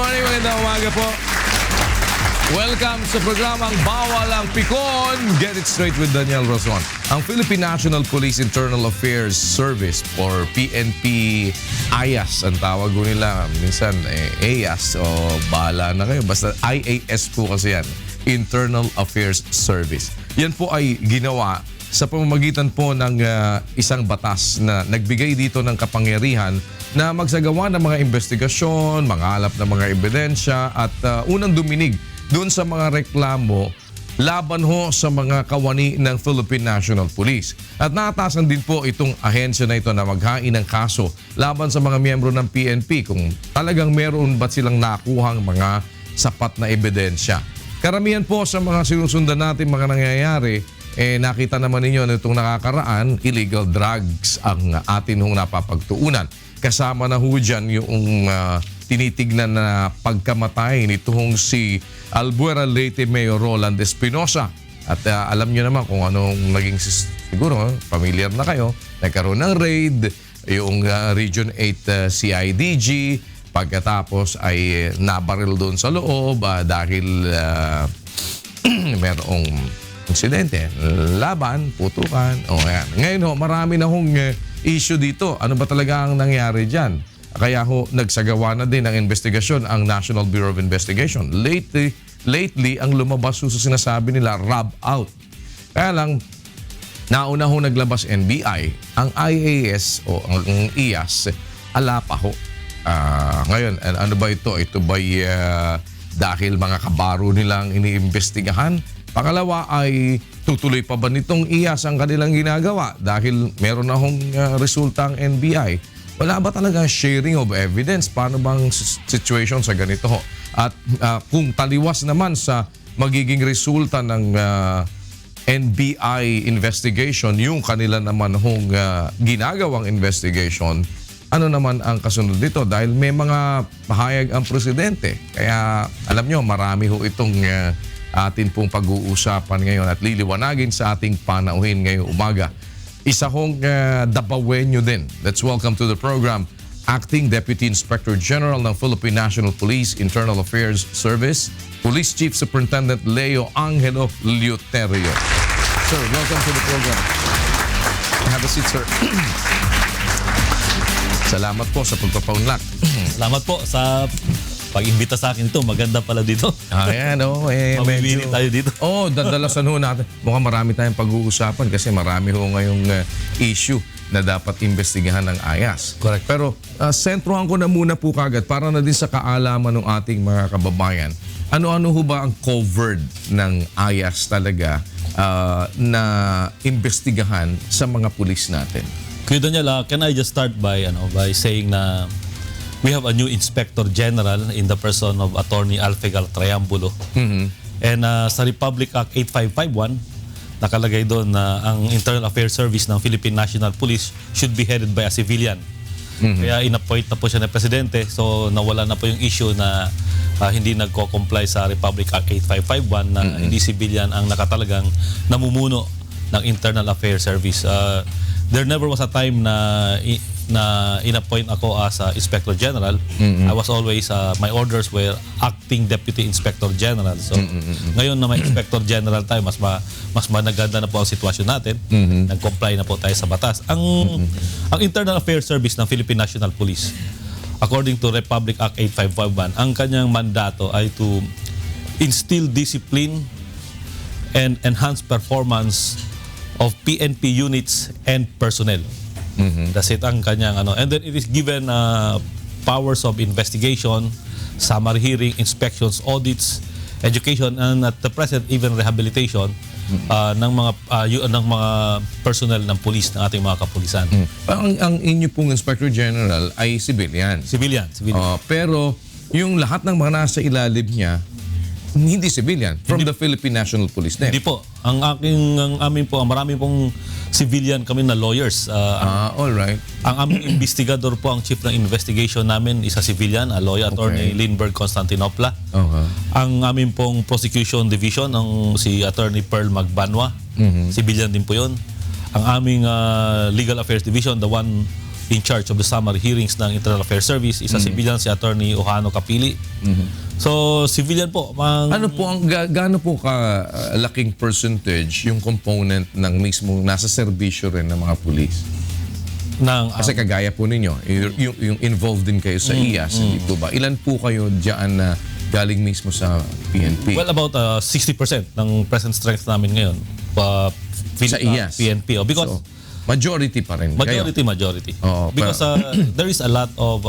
morning, magandang umaga po. Welcome sa programang Bawal ang Pikon. Get it straight with Daniel Roson. Ang Philippine National Police Internal Affairs Service or PNP IAS ang tawag ko nila. Minsan AAS o bahala na kayo. Basta IAS po kasi yan. Internal Affairs Service. Yan po ay ginawa sa pamamagitan po ng isang batas na nagbigay dito ng kapangyarihan na magsagawa ng mga investigasyon, mangalap ng mga ebidensya at unang duminig doon sa mga reklamo laban ho sa mga kawani ng Philippine National Police. At naatasan din po itong ahensya na ito na maghain ng kaso laban sa mga miyembro ng PNP kung talagang meron ba silang nakuhang mga sapat na ebidensya. Karamihan po sa mga sinusundan natin mga nangyayari, nakita naman ninyo na itong nakakaraan, illegal drugs ang atin hong napapagtuunan. Kasama na ho dyan yung tinitignan na pagkamatay nitong si Albuera Leyte Mayor Roland Espinosa. At alam nyo naman kung anong naging, siguro, familiar na kayo, nagkaroon ng raid, yung Region 8 CIDG, pagkatapos ay nabaril doon sa loob dahil merong insidente, laban, putukan, yan. Ngayon ho, marami na hong issue dito. Ano ba talaga ang nangyari dyan? Kaya ho, nagsagawa na din ng investigasyon ang National Bureau of Investigation. Lately, ang lumabas sa sinasabi nila, rob out. Kaya lang, nauna ho naglabas NBI, ang IAS o ang IAS, ala pa ho. Ngayon, ano ba ito? Ito ba dahil mga kabaro nilang iniimbestigahan? Pangalawa ay tutuloy pa ba nitong IAS ang kanilang ginagawa dahil meron na hong resulta ang NBI? Wala ba talaga sharing of evidence? Paano bang situation sa ganito ho? At kung taliwas naman sa magiging resulta ng NBI investigation, yung kanila naman hong ginagawang investigation, ano naman ang kasunod dito? Dahil may mga pahayag ang presidente. Kaya alam nyo, marami ho itong atin pong pag-uusapan ngayon at liliwanagin sa ating panauhin ngayong umaga. Isa hong Dabawenyo din. Let's welcome to the program Acting Deputy Inspector General ng Philippine National Police Internal Affairs Service, Police Chief Superintendent Leo Angelo Leuterio. Sir, welcome to the program. Have a seat, sir. Salamat po sa pagpapaunlak. Salamat po sa pag-imbita sa akin ito. Maganda pala dito. Ayan, Mamimili tayo dito. Dadalasan ho natin. Mukhang marami tayong pag-uusapan kasi marami ho ngayong issue na dapat investigahan ng IAS. Correct. Pero sentrohan ko na muna po kagad para na din sa kaalaman ng ating mga kababayan. Ano-ano ho ba ang covered ng IAS talaga na investigahan sa mga pulis natin? Kuya Daniel, can I just start by saying na we have a new Inspector General in the person of Attorney Alfegal Triambulo. And sa Republic Act 8551, nakalagay doon na ang Internal Affairs Service ng Philippine National Police should be headed by a civilian. Kaya in-appoint na po siya ng Presidente, so nawala na po yung issue na hindi nagko-comply sa Republic Act 8551 na hindi civilian ang nakatalagang namumuno ng Internal Affairs Service. There never was a time na in-appoint ako as Inspector General. I was always, my orders were Acting Deputy Inspector General. So, ngayon na may Inspector General tayo, mas managanda na po ang sitwasyon natin. Nag-comply na po tayo sa batas. Ang Internal Affairs Service ng Philippine National Police, according to Republic Act 8551, ang kanyang mandato ay to instill discipline and enhance performance of PNP units and personnel. That's it ang kanyang And then it is given powers of investigation, summary hearing, inspections, audits, education, and at the present even rehabilitation ng mga personnel ng police, ng ating mga kapulisan. Ang inyo pong Inspector General ay civilian. Civilian. Pero yung lahat ng mga nasa ilalim niya, hindi civilian, from the Philippine National Police din. Hindi po. Marami pong civilian kami na lawyers. All right. Ang aming investigador po, ang chief ng investigation namin is a civilian, a lawyer, Attorney Lindbergh Constantinopla. Ang aming pong prosecution division, si Attorney Pearl Magbanwa, civilian din po yun. Ang aming legal affairs division, the one in charge of the summary hearings ng Internal Affairs Service. Isa civilian, si Attorney Ohano Kapili. So, civilian po. Ano po ang gaano po laking percentage yung component ng mismo nasa serbisyo rin ng mga pulis? Kasi kagaya po ninyo, yung involved din kayo sa IAS, hindi po ba? Ilan po kayo diyan na galing mismo sa PNP? Well, about 60% ng present strength namin ngayon sa IAS? PNP. Because So, majority pa rin kayo? Majority. Oo, Because there is a lot of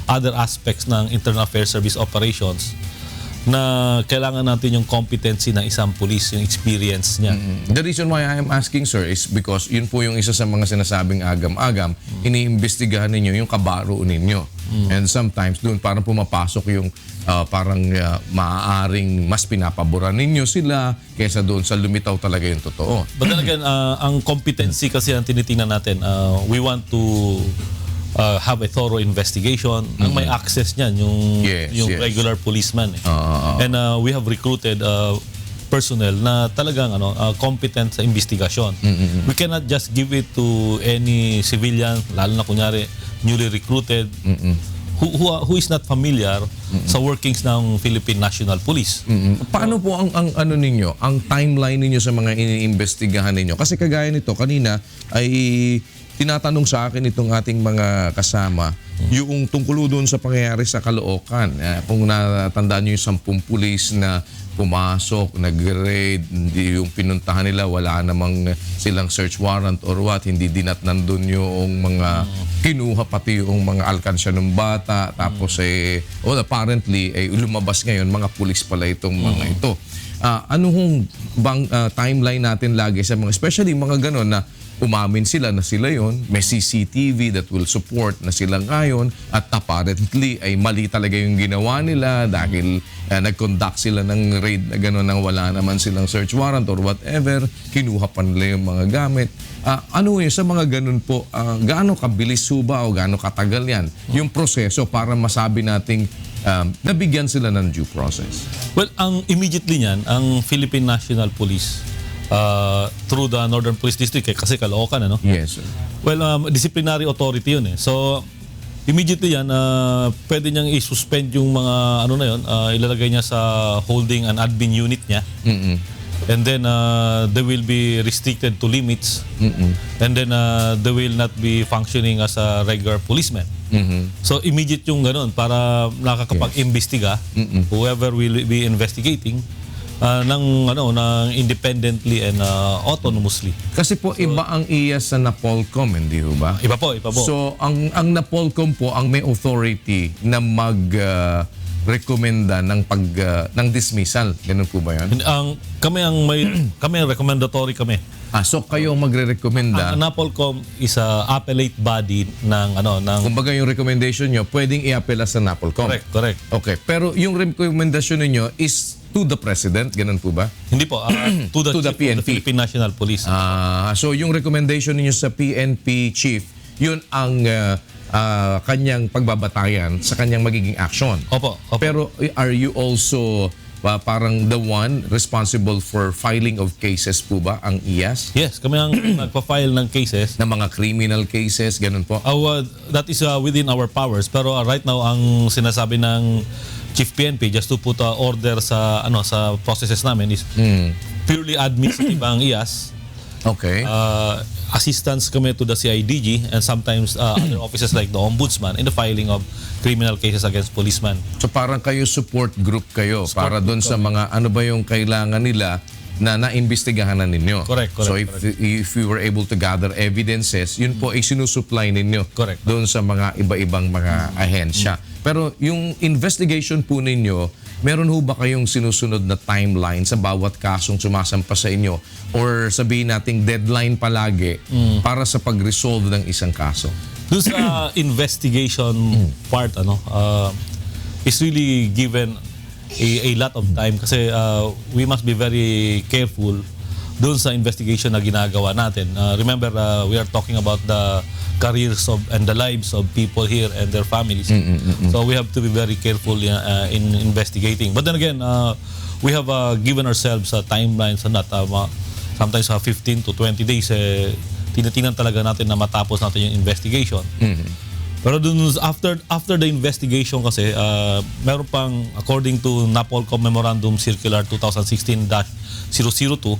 other aspects ng Internal Affairs Service operations na kailangan natin yung competency ng isang police, yung experience niya. The reason why I am asking, sir, is because yun po yung isa sa mga sinasabing agam-agam, iniimbestigahan ninyo yung kabaro ninyo. And sometimes doon parang pumapasok yung maaaring mas pinapaboran ninyo sila kaysa doon sa lumitaw talaga yung totoo. But then again, ang competency kasi ang tinitingnan natin, we want to have a thorough investigation. Ang may access niyan, yung regular policeman. And we have recruited personnel na talagang competent sa investigasyon. We cannot just give it to any civilian, lalo na kunyari newly recruited, who is not familiar sa workings ng Philippine National Police. Paano po ang ano ninyo, ang timeline ninyo sa mga iniimbestigahan ninyo? Kasi kagaya nito, kanina ay tinatanong sa akin itong ating mga kasama yung tungkol doon sa pangyayari sa Caloocan. Kung natandaan nyo yung 10 pulis na pumasok, nag-raid, hindi yung pinuntahan nila, wala namang silang search warrant or what, hindi dinatnan doon yung mga kinuha pati yung mga alkansya ng bata, tapos apparently lumabas ngayon, mga pulis pala itong mga ito. Ano hong bang timeline natin lagi sa mga, especially mga ganon na umamin sila na sila yon, may CCTV that will support na sila ngayon at apparently ay mali talaga yung ginawa nila dahil nag-conduct sila ng raid na gano'n nang wala naman silang search warrant or whatever, kinuha pa nila yung mga gamit. Ano yun, sa mga ganun po, gaano kabilis ba o gaano katagal yan yung proseso para masabi nating nabigyan sila ng due process? Well, ang immediately niyan, ang Philippine National Police through the Northern Police District, kasi Caloocan, ano? Yes, sir. Well, disciplinary authority yun eh. So, immediately yan, pwede niyang i-suspend yung mga, ilalagay niya sa holding and admin unit niya. And then, they will be restricted to limits. And then, they will not be functioning as a regular policeman. So, immediate yung ganun para nakakapag-imbestiga, whoever will be investigating, ng independently and autonomously. Kasi po iba ang IAS sa NAPOLCOM, hindi ho ba? Iba po. So ang NAPOLCOM po ang may authority na mag-rekomenda ng dismissal. Ganun po ba 'yan? Kami ang recommendatory kami. So kayo ang magre-rekomenda. Ang NAPOLCOM is a appellate body ng Kumbaga yung recommendation nyo, pwedeng i-appela sa NAPOLCOM. Correct. Okay, pero yung recommendation niyo is to the President, ganun po ba? Hindi po, to the PNP. The Philippine National Police. So yung recommendation niyo sa PNP chief, yun ang kanyang pagbabatayan sa kanyang magiging action. Opo. Pero are you also parang the one responsible for filing of cases po ba ang IAS? Yes, kami ang nagpa-file ng cases. Na mga criminal cases, ganun po? That is within our powers. Pero right now, ang sinasabi ng Chief PNP, just to put order sa processes namin is purely administrative ang IAS. Okay. Assistance kami to the CIDG and sometimes other offices like the Ombudsman in the filing of criminal cases against policemen. So parang kayo support group kayo para doon sa mga ano ba yung kailangan nila na naimbestigahan na ninyo. Correct. So if you were able to gather evidences, yun po ay sinusupply ninyo doon sa mga iba-ibang mga ahensya. Pero yung investigation po ninyo, meron ho ba kayong sinusunod na timeline sa bawat kasong sumasampa sa inyo? Or sabihin nating deadline palagi para sa pag-resolve ng isang kaso? Doon sa investigation part, is really given a lot of time kasi we must be very careful doon sa investigation na ginagawa natin. Remember, we are talking about the careers and the lives of people here and their families. So we have to be very careful in investigating. But then again, we have given ourselves a timeline sa sometimes 15 to 20 days tinitingnan talaga natin na matapos natin yung investigation. Pero dun after the investigation kasi, meron pang according to NAPOLCOM Memorandum Circular 2016-002,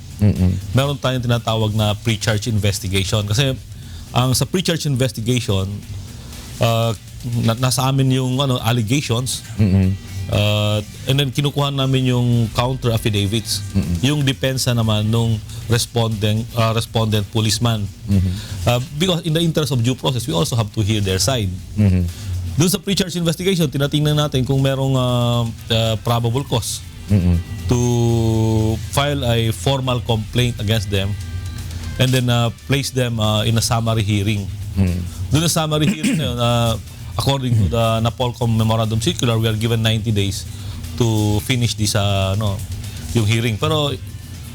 meron tayong tinatawag na pre-charge investigation. Kasi ang sa pre-charge investigation, nasa amin yung allegations, and then kinukuha namin yung counter affidavits, yung depensa naman nung respondent policeman, because in the interest of due process we also have to hear their side. Doon sa pre-charge investigation, tinatingnan natin kung merong probable cause to file a formal complaint against them and then place them in a summary hearing. Doon sa summary hearing na yun, according to the NAPOLCOM Memorandum Circular, we are given 90 days to finish this yung hearing. Pero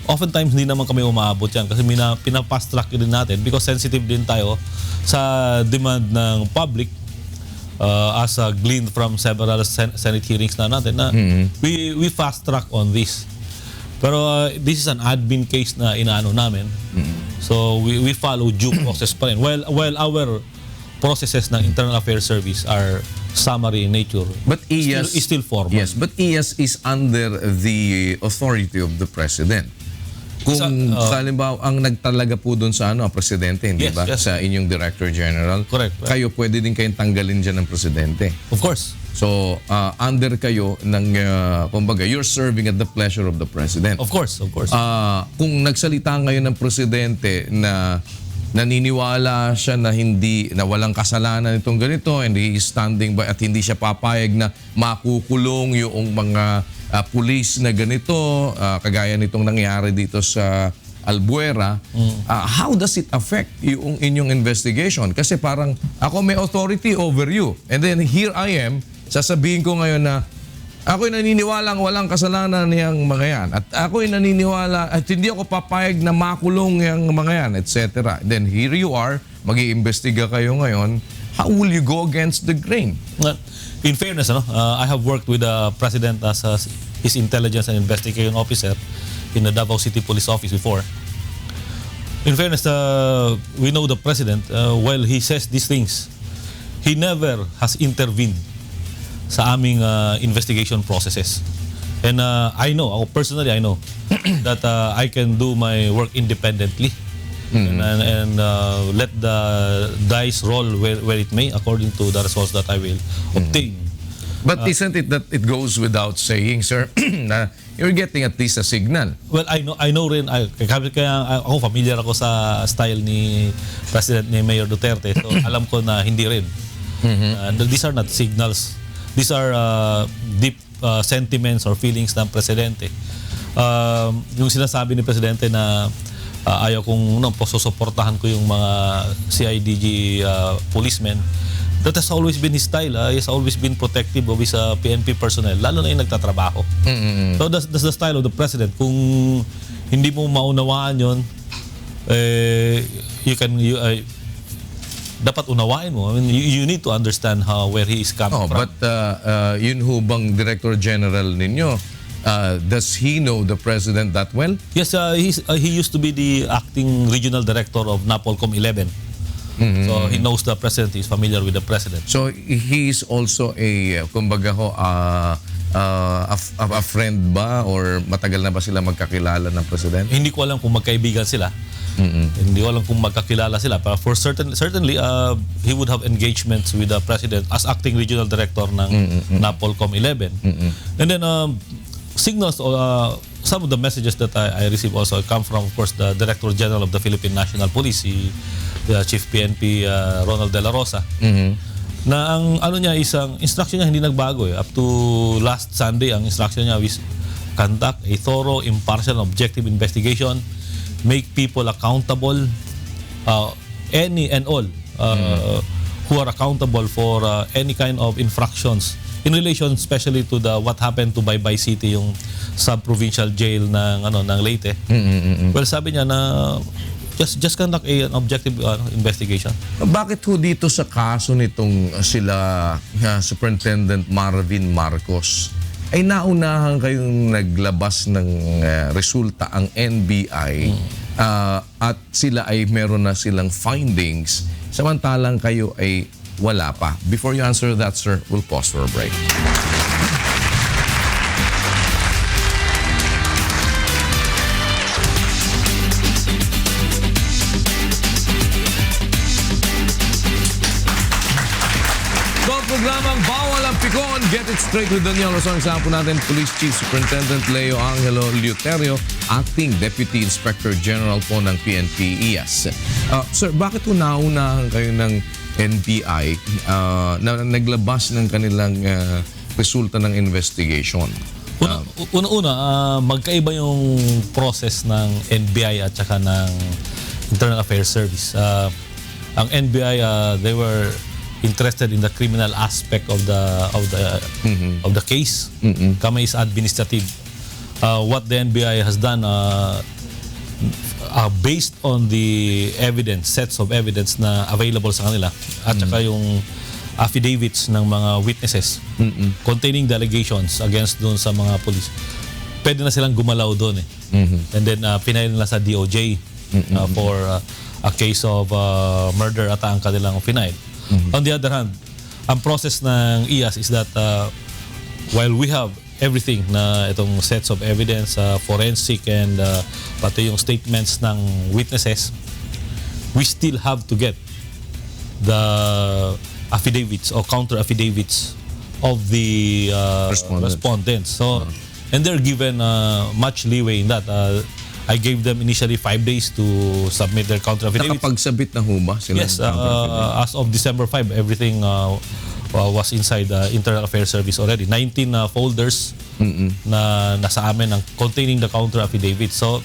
oftentimes hindi naman kami umaabot yan kasi pinapast track din natin because sensitive din tayo sa demand ng public, as gleaned from several Senate hearings na natin na we fast track on this. Pero this is an admin case na inaano namin. So we follow due process pa rin. While our processes ng Internal Affairs Service are summary in nature. But IAS is still formal. Yes, but IAS is under the authority of the President. Kung halimbawa ang nagtalaga po doon sa presidente, hindi Yes, ba? yes. Sa inyong Director General. Correct. Kayo pwede din kayong tanggalin dyan ng presidente. Of course. So, under kayo ng, kumbaga, you're serving at the pleasure of the President. Of course. Kung nagsalita ngayon ng presidente na naniniwala siya na walang kasalanan itong ganito and he is standing by at hindi siya papayag na makukulong yung mga pulis na ganito, kagaya nitong nangyari dito sa Albuera, how does it affect yung inyong investigation? Kasi parang ako may authority over you and then here I am, sasabihin ko ngayon na ako'y naniniwalang walang kasalanan niyang mga yan. At ako'y naniniwala at hindi ako papayag na makulong yung mga yan, etc. Then here you are, mag-iimbestiga kayo ngayon. How will you go against the grain? In fairness, I have worked with the President as his intelligence and investigation officer in the Davao City Police Office before. In fairness, we know the President, while he says these things, he never has intervened sa aming investigation processes. And I know, personally I know that I can do my work independently and let the dice roll where it may according to the results that I will obtain. But isn't it that it goes without saying, sir, na you're getting at least a signal? Well, I know rin, kaya ako familiar ako sa style ni President ni Mayor Duterte, so alam ko na hindi rin. These are not signals. These are deep sentiments or feelings ng Presidente. Yung sinasabi ni Presidente na ayaw kong susuportahan ko yung mga CIDG policemen, that has always been his style. He has always been protective of his PNP personnel, lalo na yung nagtatrabaho. So that's the style of the President. Kung hindi mo maunawaan yun, dapat unawain mo. I mean, you need to understand where he is coming from. But yun ho bang Director General ninyo, does he know the President that well? Yes, he used to be the acting regional director of NAPOLCOM 11. So he knows the President, he's familiar with the President. So he is also kumbaga ho, a friend ba or matagal na ba sila magkakilala ng President? Hindi ko alam kung magkaibigan sila. Hindi ko alam kung magkakilala sila. Pero certainly, he would have engagements with the President as acting regional director ng NAPOLCOM 11. And then, signals, some of the messages that I received also come from, of course, the Director General of the Philippine National Police, the Chief PNP Ronald De La Rosa, na ang isang instruction niya hindi nagbago. Up to last Sunday, ang instruction niya is conduct a thorough, impartial, and objective investigation, make people accountable, any and all who are accountable for any kind of infractions in relation especially to what happened to Baybay City, yung sub-provincial jail ng Leyte. Well, sabi niya na just conduct an objective investigation. Bakit ho dito sa kaso nitong sila Superintendent Marvin Marcos ay naunahan kayong naglabas ng resulta ang NBI at sila ay meron na silang findings, samantalang kayo ay wala pa. Before you answer that, sir, we'll pause for a break. Programang Bawal ang Pikon, Get It Straight with Daniel Roson. Kasama po natin Police Chief Superintendent Leo Angelo Leuterio, Acting Deputy Inspector General po ng PNP-IAS. Sir, bakit po naunahan kayo ng NBI na naglabas ng kanilang resulta ng investigation? Una-una, magkaiba yung process ng NBI at saka ng Internal Affairs Service. Ang NBI, they were interested in the criminal aspect of the case. Kami is administrative. What the NBI has done, based on the evidence, sets of evidence na available sa kanila, at saka yung affidavits ng mga witnesses containing the allegations against doon sa mga police, pwede na silang gumalaw doon and then pinail nila sa DOJ for a case of murder at ang kanilang pinail. On the other hand, ang process ng IAS is that while we have everything na itong sets of evidence, forensic and pati yung statements ng witnesses, we still have to get the affidavits or counter affidavits of the respondents. So, and they're given much leeway in that. I gave them initially 5 days to submit their counter affidavits. Nakapagsabit na ho ba sila? Yes, as of December 5, everything was inside the Internal Affairs Service already. 19 folders na nasa amin containing the counter affidavits. So,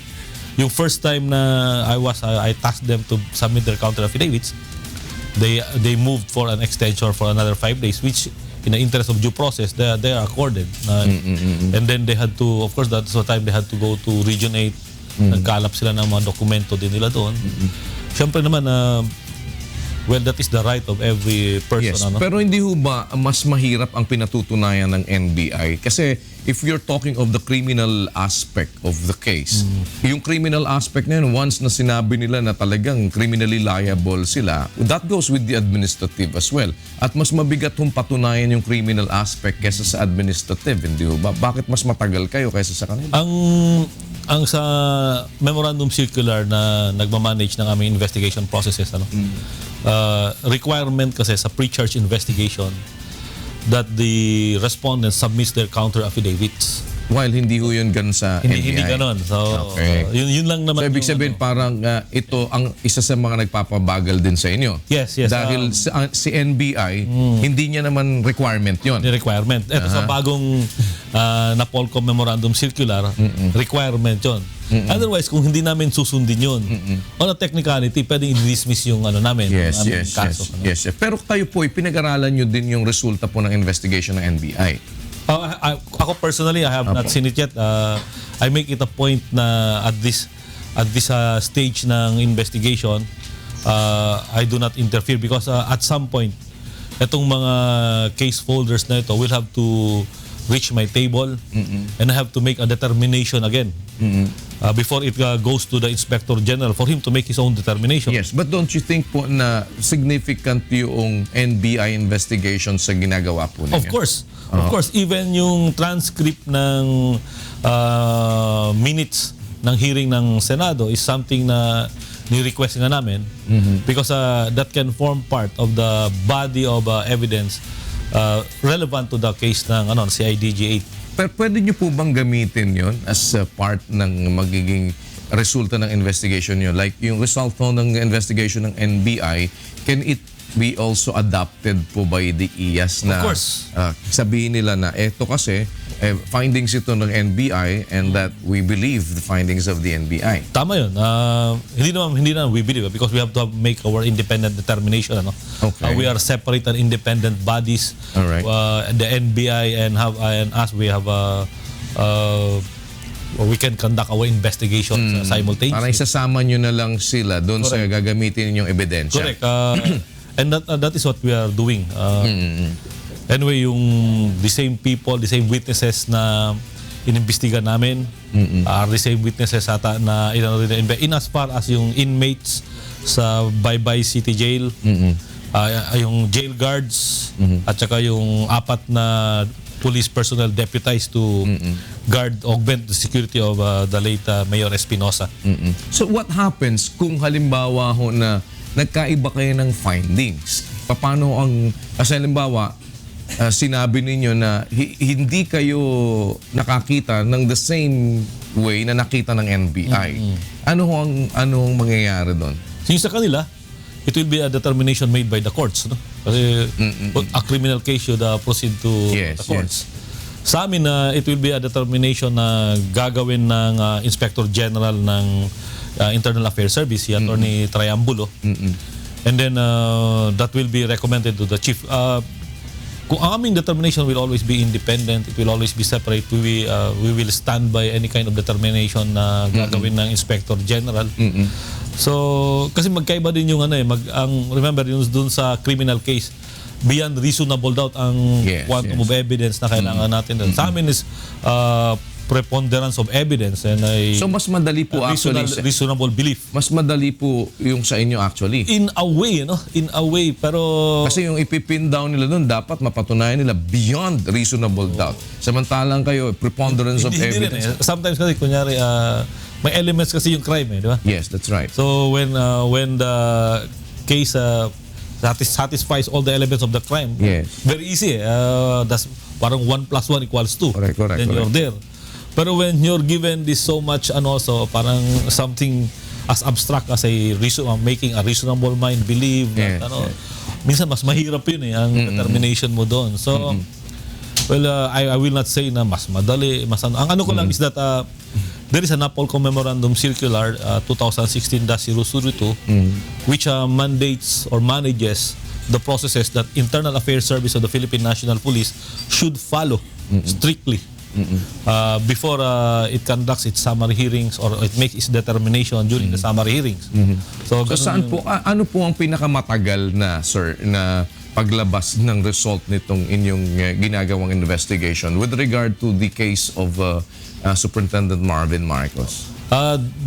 yung first time na I tasked them to submit their counter affidavits, they moved for an extension for another 5 days, which in the interest of due process, they are accorded. And then they had to, of course, that's the time they had to go to Region 8. Nagkalap sila ng mga dokumento din nila doon. Siyempre naman, well, that is the right of every person. Yes, pero hindi ho ba mas mahirap ang pinatutunayan ng NBI? Kasi if you're talking of the criminal aspect of the case, yung criminal aspect na yun, once na sinabi nila na talagang criminally liable sila, that goes with the administrative as well. At mas mabigat hong patunayan yung criminal aspect kaysa sa administrative, hindi ho ba? Bakit mas matagal kayo kaysa sa kanila? Ang sa memorandum circular na nagmamanage ng aming investigation processes, requirement kasi sa pre-charge investigation that the respondent submits their counter affidavits. While hindi ho yun ganun sa NBI. Hindi ganon. So, yun lang naman. So, ibig sabihin parang ito ang isa sa mga nagpapabagal din sa inyo. Yes. Dahil si NBI, hindi niya naman requirement yun. The requirement. Ito sa bagong NAPOLCOM Memorandum Circular, requirement yun. Otherwise, kung hindi namin susundin yun, on a technicality, pwedeng i-dismiss yung namin. Yes. Kaso. Yes. Pero kayo po, pinag-aralan nyo din yung resulta po ng investigation ng NBI. Ako personally, I have not seen it yet. I make it a point na at this stage ng investigation, I do not interfere because at some point, itong mga case folders na ito will have to reach my table and I have to make a determination again before it goes to the Inspector General for him to make his own determination. Yes, but don't you think po na significant yung NBI investigation sa ginagawa po ninyo? Of course, even yung transcript ng minutes ng hearing ng Senado is something na ni-request nga namin because that can form part of the body of evidence relevant to the case ng CIDG 8. Pero pwede nyo po bang gamitin yon as part ng magiging resulta ng investigation nyo? Like yung result po ng investigation ng NBI, can it be also adopted po by the IAS na of course. Sabihin nila na eto kasi findings ito ng NBI and that we believe the findings of the NBI. Tama yun. Hindi naman we believe because we have to make our independent determination. Okay. We are separate and independent bodies. All right. The NBI and us, we have we can conduct our investigation simultaneously. Parang isasama nyo na lang sila doon sa gagamitin ninyong ebidensya. Correct. And that is what we are doing. Anyway, the same people, the same witnesses na inimbestiga namin. Are the same witnesses ata na in as far as yung inmates sa Baybay City Jail, yung jail guards, at saka yung 4 na police personnel deputized to augment the security of the late Mayor Espinosa. So what happens kung halimbawa ho na nagkaiba kayo ng findings? Paano kasi halimbawa, sinabi ninyo na hindi kayo nakakita ng the same way na nakita ng NBI. Ano ang mangyayari doon? Yung sa kanila, it will be a determination made by the courts. No? Kasi a criminal case should proceed to the courts. Sa amin, it will be a determination na gagawin ng Inspector General ng Internal Affairs Service, si Attorney Triambulo. And then that will be recommended to the chief. Kung ang aming determination will always be independent, it will always be separate, we will stand by any kind of determination na gagawin ng Inspector General. So, kasi magkaiba din yung remember yung dun sa criminal case, beyond reasonable doubt ang quantum of evidence na kailangan natin doon. Sa amin is preponderance of evidence and so mas madali po reasonable belief. Mas madali po yung sa inyo actually. In a way, pero kasi yung ipipin down nila doon dapat mapatunayan nila beyond reasonable doubt. Samantalang kayo preponderance of evidence. Sometimes kasi kunyari may elements kasi yung crime, di ba? Yes, that's right. So when the case satisfies all the elements of the crime, very easy. That's parang 1 + 1 = 2. Correct. Then you're there. Pero when you're given this so much so parang something as abstract as making a reasonable mind believe that minsan mas mahirap yun ang determination mo doon. So I will not say na mas madali, ang ano ko lang is that there is a NAPOLCOM Memorandum Circular 2016-002 which mandates or manages the processes that Internal Affairs Service of the Philippine National Police should follow strictly before it conducts its summary hearings or it makes its determination during the summary hearings. So saan po, ano po ang pinakamatagal na, sir, na paglabas ng result nitong inyong ginagawang investigation with regard to the case of Superintendent Marvin Marcos?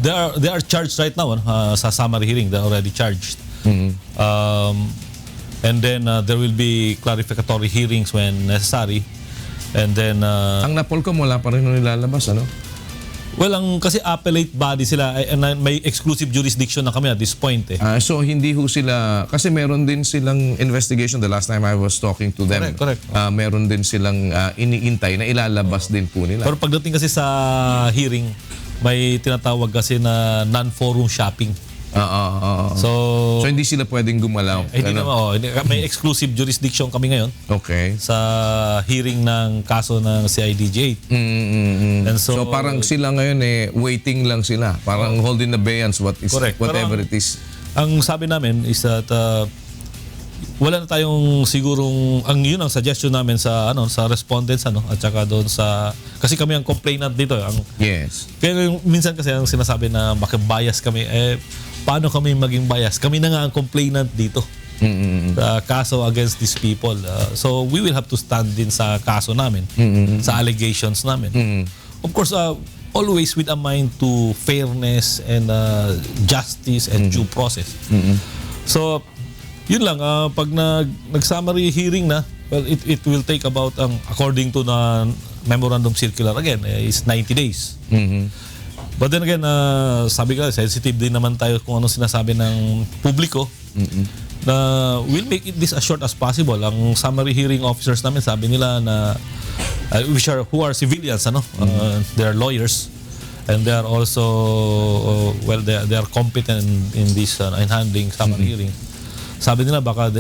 They are charged right now sa summary hearing. They're already charged. And then there will be clarificatory hearings when necessary. And then ang NAPOLCOM wala pa rin nilalabas, ano? Well, kasi appellate body sila, may exclusive jurisdiction na kami at this point. So hindi ho sila, kasi meron din silang investigation the last time I was talking to them. Correct. Meron din silang iniintay na ilalabas din po nila. Pero pagdating kasi sa hearing, may tinatawag kasi na non-forum shopping. So hindi sila pwedeng gumalaw. Hindi naman, may exclusive jurisdiction kami ngayon. Okay. Sa hearing ng kaso ng CIDJ. And so parang sila ngayon waiting lang sila. Parang holding abeyance whatever it is. Ang sabi namin is that wala na tayong sigurong yun ang suggestion namin sa sa respondents at saka doon sa kasi kami ang complainant dito Pero minsan kasi ang sinasabi na maki-bias kami paano kami maging bias? Kami na nga ang complainant dito. Sa kaso against these people. So we will have to stand din sa kaso namin, sa allegations namin. Of course, always with a mind to fairness and justice and due process. So yun lang, pag nag-summary hearing na, well, it will take about, according to the memorandum circular again, is 90 days. But then again, sabi ka, sensitive din naman tayo kung ano sinasabi ng publiko, na we'll make this as short as possible. Ang summary hearing officers namin, sabi nila na, who are civilians, they are lawyers, and they are also, they are competent in this, in handling summary hearing. Sabi nila baka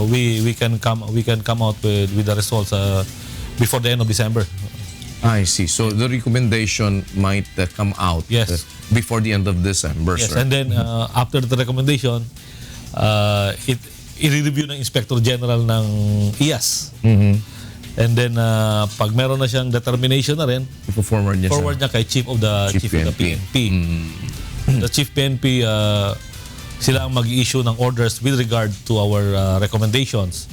we can come out with the results before the end of December. I see. So the recommendation might come out before the end of December. Yes, sir. And then after the recommendation, i-review ng Inspector General ng IAS. And then pag meron na siyang determination na rin, forward niya kay Chief of the PNP. The Chief PNP sila ang mag-issue ng orders with regard to our recommendations.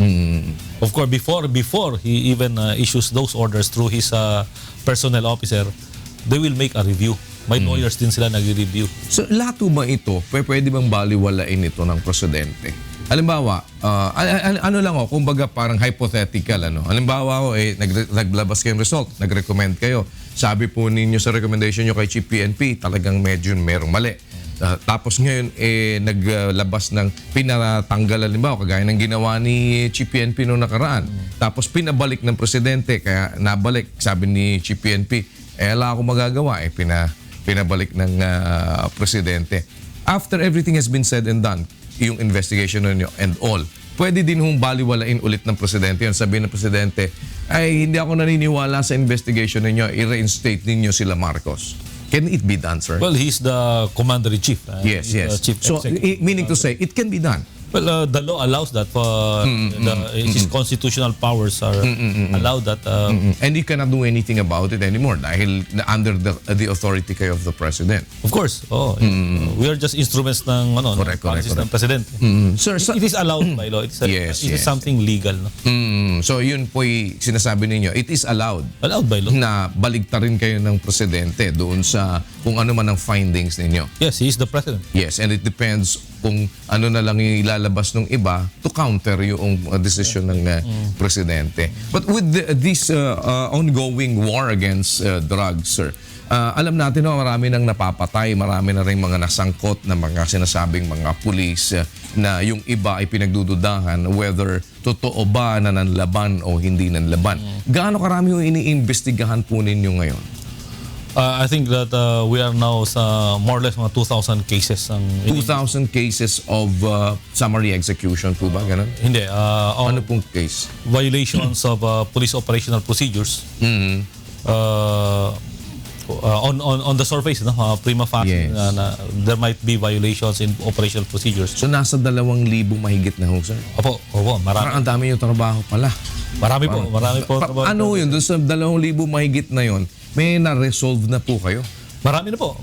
Of course, before he even issues those orders through his personnel officer, they will make a review. May lawyers din sila nag-review. So lahat po ba ito, pwede bang baliwalain ito ng presidente? Halimbawa, ano lang kumbaga parang hypothetical, ano? Halimbawa naglabas kayong result, nag-recommend kayo. Sabi po ninyo sa recommendation nyo kay Chief PNP, talagang medyo merong mali. Tapos ngayon, naglabas ng pinatanggal, halimbawa, kagaya ng ginawa ni Chief PNP noong nakaraan. Tapos pinabalik ng presidente, kaya nabalik, sabi ni Chief PNP, wala akong magagawa, pinabalik ng presidente. After everything has been said and done, yung investigation ninyo and all, pwede din hong baliwalain ulit ng presidente yun. Sabihin ng presidente, ay hindi ako naniniwala sa investigation ninyo, i-reinstate ninyo sila Marcos. Can it be done, sir? Well, he's the commander-in-chief. Yes, He's yes. the chief So, executive. meaning to say, it can be done. Well, the law allows that. His constitutional powers are allowed that. And you cannot do anything about it anymore dahil under the authority kayo of the president. Of course. We are just instruments ng Correct. policies ng presidente. Sir, It is allowed by law. Yes, It is something legal. No? So yun po'y sinasabi ninyo, it is allowed Allowed by law. na baligtarin kayo ng presidente doon sa kung ano man ang findings ninyo. Yes, he is the president. Yes, and it depends kung ano na lang yung ilalabas ng iba to counter yung decision ng presidente. But with this ongoing war against drugs, sir, alam natin marami nang napapatay, marami na rin mga nasangkot na mga sinasabing mga pulis na yung iba ay pinagdududahan whether totoo ba na nanlaban o hindi nanlaban. Gaano karami yung iniimbestigahan po ninyo ngayon? I think that we are now sa more or less mga 2,000 cases. 2,000 cases of summary execution po ba? Ganun? Hindi. Ano pong case? Violations of police operational procedures. On the surface, prima facie, Yes. there might be violations in operational procedures. So nasa 2,000 mahigit na ho, sir? Opo, marami. Parang ang dami yung trabaho pala. Marami po. Ano yun? Doon sa 2,000 mahigit na yun, may na-resolve na po kayo? Marami na po.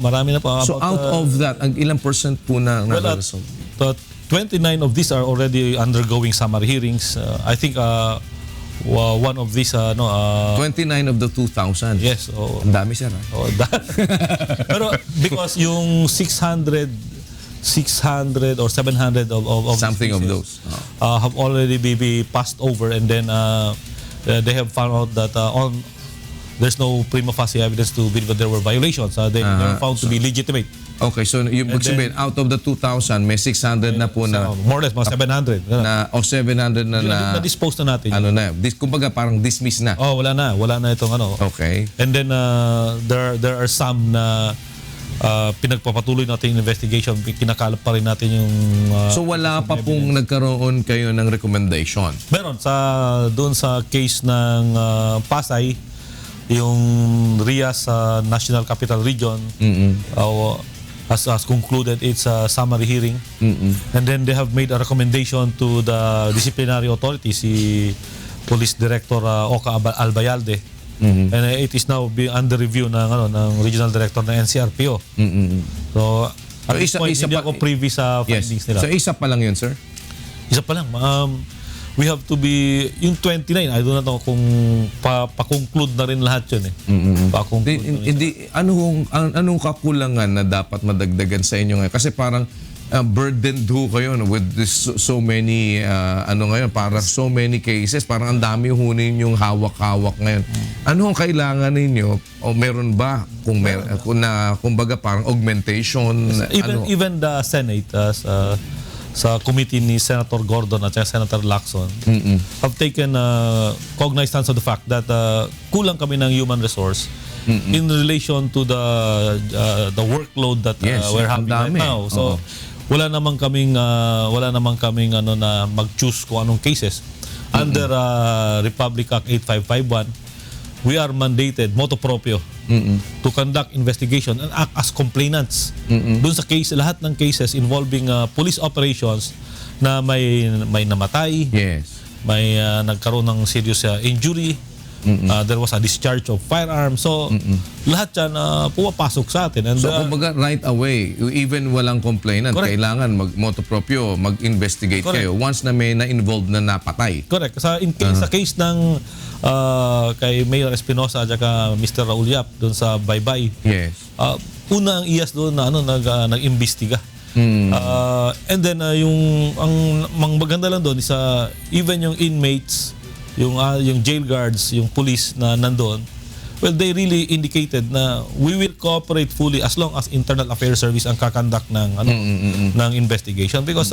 So out of that, ang ilang percent po na na-resolve? 29 of these are already undergoing summary hearings. I think one of these 29 of the 2,000? yes. Ang dami, sir. Pero because yung 600 or 700 of Something these of cases, those. have already be passed over, and then they have found out that there's no prima facie evidence to believe that there were violations. They were found to be legitimate. Okay, so yung sabihin, out of the 2,000, may 600 na po na, More or less, mga 700. o 700 na Na-dispose na natin. ano na, kumbaga parang dismiss na. Wala na itong Okay. And then there are some na pinagpapatuloy natin yung investigation, kinakalap pa rin natin yung So wala pa pong nagkaroon kayo ng recommendation? meron doon sa case ng Pasay, yung RIA sa National Capital Region has concluded its summary hearing, and then they have made a recommendation to the disciplinary authority, si Police Director Oka Albayalde, and it is now under review ng Regional Director ng NCRPO. So at this point, hindi ako privy sa findings nila. So isa pa lang yun, sir? Isa pa lang. We have to be, yung 29, I don't know kung pa-conclude na rin lahat yun . Hindi, anong kakulangan na dapat madagdagan sa inyo ngayon? Kasi parang burdened ho kayo with this, so many, ngayon, parang so many cases, parang ang dami ho ninyong hawak-hawak ngayon. Ano ang kailangan ninyo? O meron ba? Kumbaga parang augmentation? Even the Senate, sa committee ni Senator Gordon at Senator Lacson, have taken cognizance of the fact that kulang kami ng human resource in relation to the workload that we're having right now. So wala namang kaming na mag-choose kung anong cases. Under Republic Act 8551, we are mandated motu proprio to conduct investigation and act as complainants doon sa case, lahat ng cases involving police operations na may namatay, Yes. may nagkaroon ng serious injury, There was a discharge of firearms. So, lahat yan pumapasok sa atin. And, So, kumbaga, right away, even walang complainant, Correct. kailangan mag-motopropyo, mag-investigate Correct. kayo once na may na-involved na napatay. correct. Sa case ng kay Mayor Espinosa at saka Mr. Raul Yap doon sa Baybay, Yes. una ang IAS doon na nag-imbestiga. And then ang maganda lang doon is even yung inmates, yung jail guards, yung police na nandoon, well, they really indicated na we will cooperate fully as long as Internal Affairs Service ang kakandak ng ng investigation because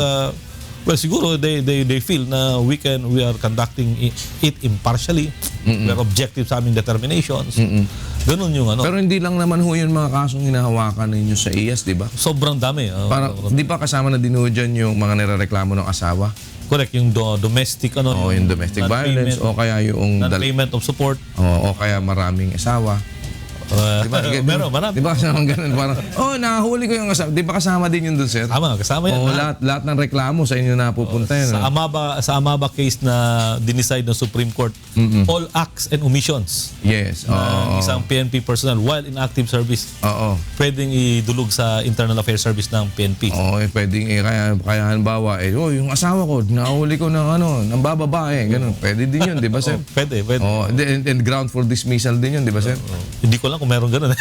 well, siguro they feel na we are conducting it impartially. We are objective sa aming determinations. Ganun yung Pero hindi lang naman ho yung mga kasong hinahawakan ninyo sa IAS, di ba? sobrang dami. Di ba kasama na din ho dyan yung mga nirereklamo ng asawa? Correct, yung domestic O yung domestic violence o kaya yung non-payment of support. o kaya maraming asawa. Diba? Meron, marami. Di ba kasama ganun? Parang, nahuli ko yung asawa. Di ba kasama din yun dun, sir? Kasama yan. O lahat ng reklamo sa inyo napupunta yun. Sa Amaba case na dinicide ng Supreme Court, all acts and omissions Yes. ng isang PNP personnel while in active service, Oo. pwedeng idulog sa Internal Affairs Service ng PNP. Oo, pwedeng kaya halimbawa, yung asawa ko, nahuli ko ng bababae, ganun. Pwede din yun, di ba, sir? Pwede. Oh, and ground for dismissal din yun, di ba, sir? Hindi ko lang kung meron ganun.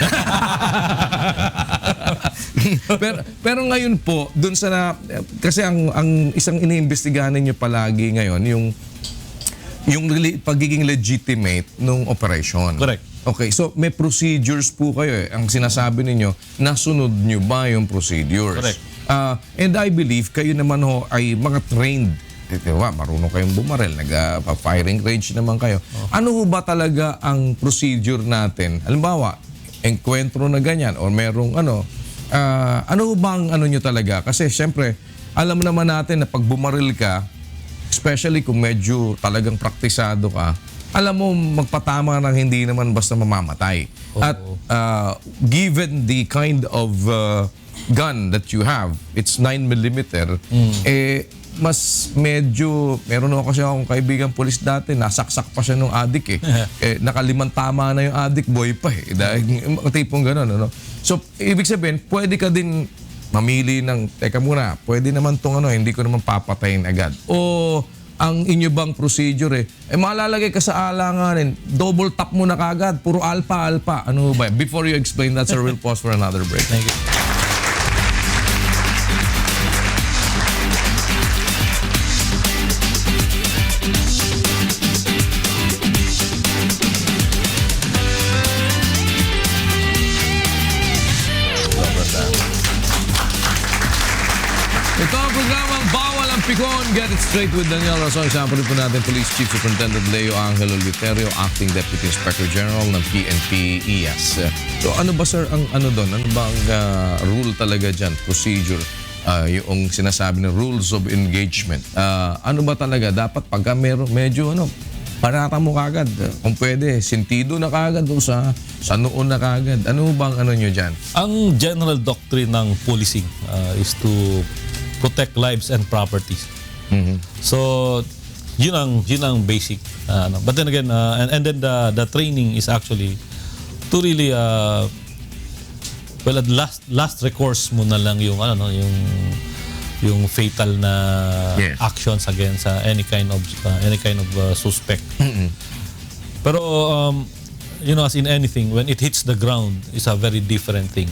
pero ngayon po, dun sa kasi ang isang iniimbestigahan niyo palagi ngayon yung pagiging legitimate nung operation. Correct. Okay, so may procedures po kayo eh. Ang sinasabi ninyo, nasunod nyo ba yung procedures? Correct. And I believe kayo naman ho ay mga trained. Diba, marunong kayong bumarel, nag-firing range naman kayo. Ano ho ba talaga ang procedure natin? Halimbawa, enkwentro na ganyan or merong ano ho bang nyo talaga? Kasi syempre, alam naman natin na pag bumaril ka, especially kung medyo talagang praktisado ka, alam mo magpatama ng hindi naman basta mamamatay. At given the kind of gun that you have, it's 9mm, mas medyo, meron ako kasi akong kaibigang pulis dati, nasaksak pa siya nung adik nakalimang tama na yung adik, boy pa dahil tipong gano'n, ano? So, ibig sabihin, pwede ka din mamili ng, teka muna, pwede naman tong hindi ko naman papatayin agad. O, ang inyo bang procedure malalagay ka sa alanganin, double tap mo na kagad, puro alpha. Ano ba? Before you explain that, sir, we'll pause for another break. Thank you. Ito ang programang Bawal ang Pikon. Get it straight with Daniel Rason. Kasama po natin Police Chief Superintendent Leo Angelo Literio, Acting Deputy Inspector General ng PNP IAS. So ano ba, sir, ang doon? Ano ba ang rule talaga dyan? Procedure? Yung sinasabi ng rules of engagement. Ano ba talaga? Dapat pagka medyo parata mo kagad. Kung pwede, sentido na kagad o sa noon na kagad. Ano bang nyo dyan? Ang general doctrine ng policing is to protect lives and properties. So, yun ang basic. But then again, and then the training is actually to really at last recourse mo na lang yung yung fatal na actions against any kind of suspect. Pero as in anything, when it hits the ground, it's a very different thing.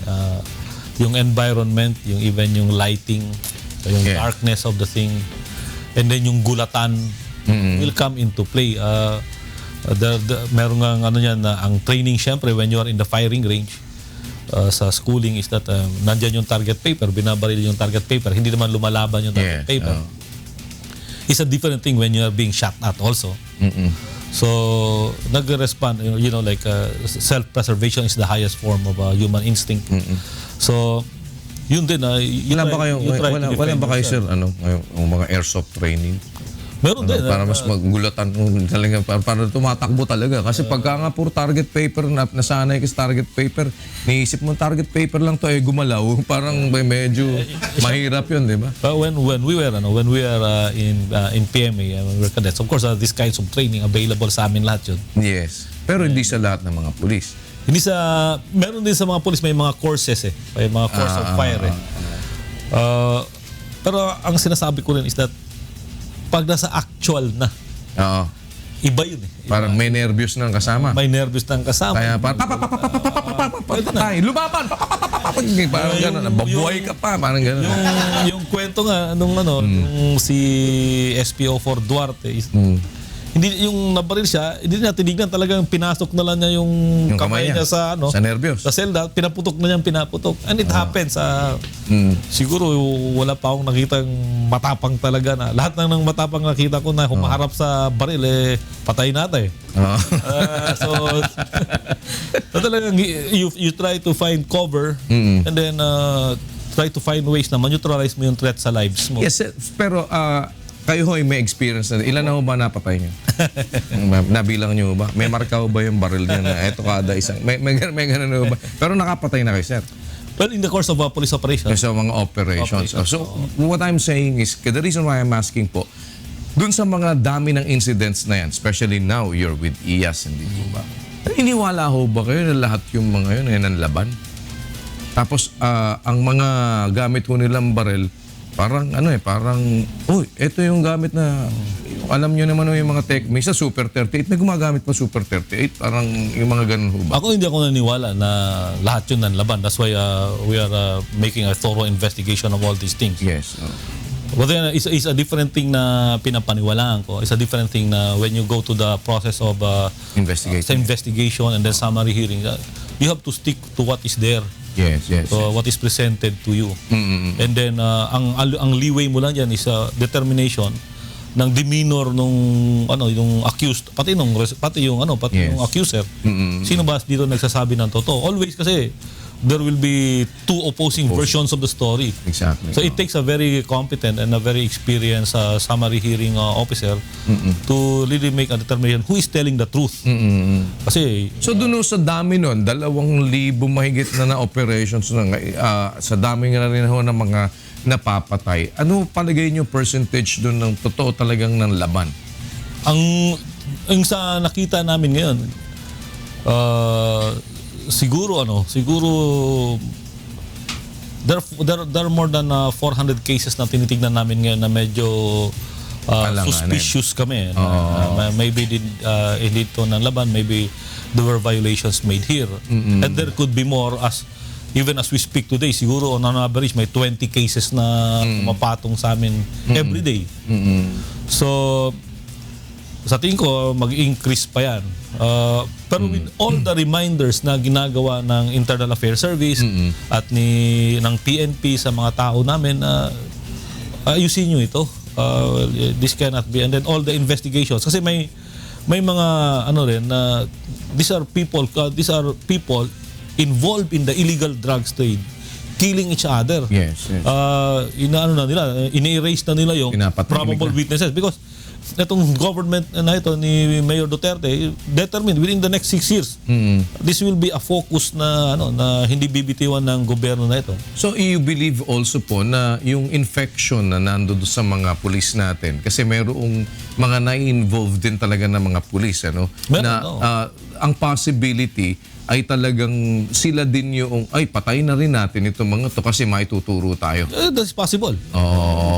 Yung environment, even yung lighting, yung darkness of the thing, and then yung gulatan will come into play. Meron nga ang training syempre when you are in the firing range sa schooling is that nandyan yung target paper, binabaril yung target paper, hindi naman lumalaban yung target paper. It's a different thing when you are being shot at also. So nag-respond, like self-preservation is the highest form of human instinct. So yun din wala ba kayo sir yung mga airsoft training? Meron din. Para mas magulatan talaga, para tumatakbo talaga. Kasi pagka nga puro target paper, nasanay ka sa target paper, niisip mo target paper lang to gumalaw, parang medyo mahirap yun, di ba? When we were in PMA, when we were cadets, of course, these kinds of training available sa amin lahat yun. Yes. Pero hindi sa lahat ng mga pulis. Meron din sa mga police, may mga courses may mga course of fire pero ang sinasabi ko rin is that pag nasa actual na, Oo. iba yun Parang may nervyos ng kasama. May nervous ng kasama. Kaya parang patay, lumaban, parang gano'n, babuhay ka pa, parang gano'n. Yung kwento nga nung si SPO4 Duarte is, hindi yung nabaril siya, hindi na tinignan, talagang pinasok na lang niya yung kamay niya sa sa nervyos. sa selda, pinaputok na niya, and it happens siguro wala pa akong nakitang matapang talaga na lahat ng matapang nakita ko na humaharap sa baril patay natin. So talagang you try to find cover and then try to find ways na ma-neutralize mo yung threat sa lives mo. Yes, pero kayo ho'y may experience na. Ilan na ho ba napatay niyo? Nabilang niyo ba? May marka ho ba yung baril niya na eto kada isang? May ganun ho ba? Pero nakapatay na kayo, sir. Well, in the course of police operations. So, mga operations. So, what I'm saying is, the reason why I'm asking po, dun sa mga dami ng incidents na yan, especially now, you're with IAS, hindi po ba? Iniwala ho ba kayo na lahat yung mga yun ay nanlaban? Tapos, ang mga gamit ho nilang baril, parang ito yung gamit na, alam nyo naman yung mga tech, may sa Super 38, may gumagamit pa Super 38, parang yung mga ganun ho ba? Ako hindi ako naniniwala na lahat yun nanlaban. That's why we are making a thorough investigation of all these things. Yes. But then, it's a different thing na pinapaniwalaan ko. It's a different thing na when you go to the process of investigation and then summary hearing, you have to stick to what is there. Yes. So what is presented to you. And then ang leeway mo lang diyan is determination ng demeanor yung accused pati yung accuser. Sino ba dito nagsasabi ng totoo? Always kasi there will be two opposing versions of the story. Exactly. So it takes a very competent and a very experienced summary hearing officer to really make a determination who is telling the truth. Kasi so doon sa dami nun, 2,000 mahigit na operations sa dami nga rin ho ng mga napapatay. Ano palagay nyo percentage doon ng totoo talagang ng laban? Ang sa nakita namin ngayon, siguro there are more than 400 cases na tinitignan namin ngayon na medyo suspicious kami. Maybe hindi to ng laban, maybe there were violations made here. And there could be more even as we speak today, siguro on average may 20 cases na mapatong sa amin every day. So sa tingin ko mag-increase pa yan. Pero with all the reminders na ginagawa ng Internal Affairs Service at ng PNP sa mga tao namin, ayusin nyo ito. This cannot be. And then all the investigations. Kasi may mga these are people involved in the illegal drugs trade, killing each other. Yes. Ini-erase na nila yung probable witnesses because itong government na ito ni Mayor Duterte determined within the next 6 years this will be a focus na hindi bibitiwan ng gobyerno na ito. So you believe also po na yung infection na nandoon sa mga pulis natin kasi mayroong mga na-involved din talaga ng mga pulis ang possibility ay talagang sila din yung patayin na rin natin itong mga to kasi may tuturo tayo. That's possible.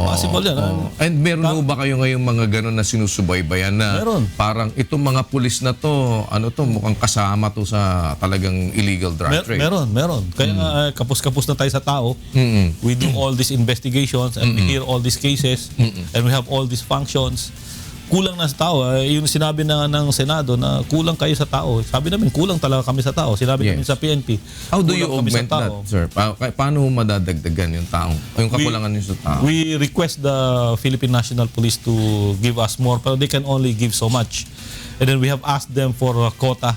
Possible yan. And meron ba kayo ngayong mga gano'n na sinusubaybayan na parang itong mga pulis na to, mukhang kasama to sa talagang illegal drug trade? Meron. Kaya nga kapos-kapos na tayo sa tao. We do all these investigations and we hear all these cases and we have all these functions. Kulang na sa tao. Yung sinabi ng Senado na kulang kayo sa tao. Sabi namin, kulang talaga kami sa tao. Sinabi namin sa PNP. How do you augment that, sir? Paano madadagdagan yung tao? Yung kakulangan nyo sa tao? We request the Philippine National Police to give us more, pero they can only give so much. And then we have asked them for a quota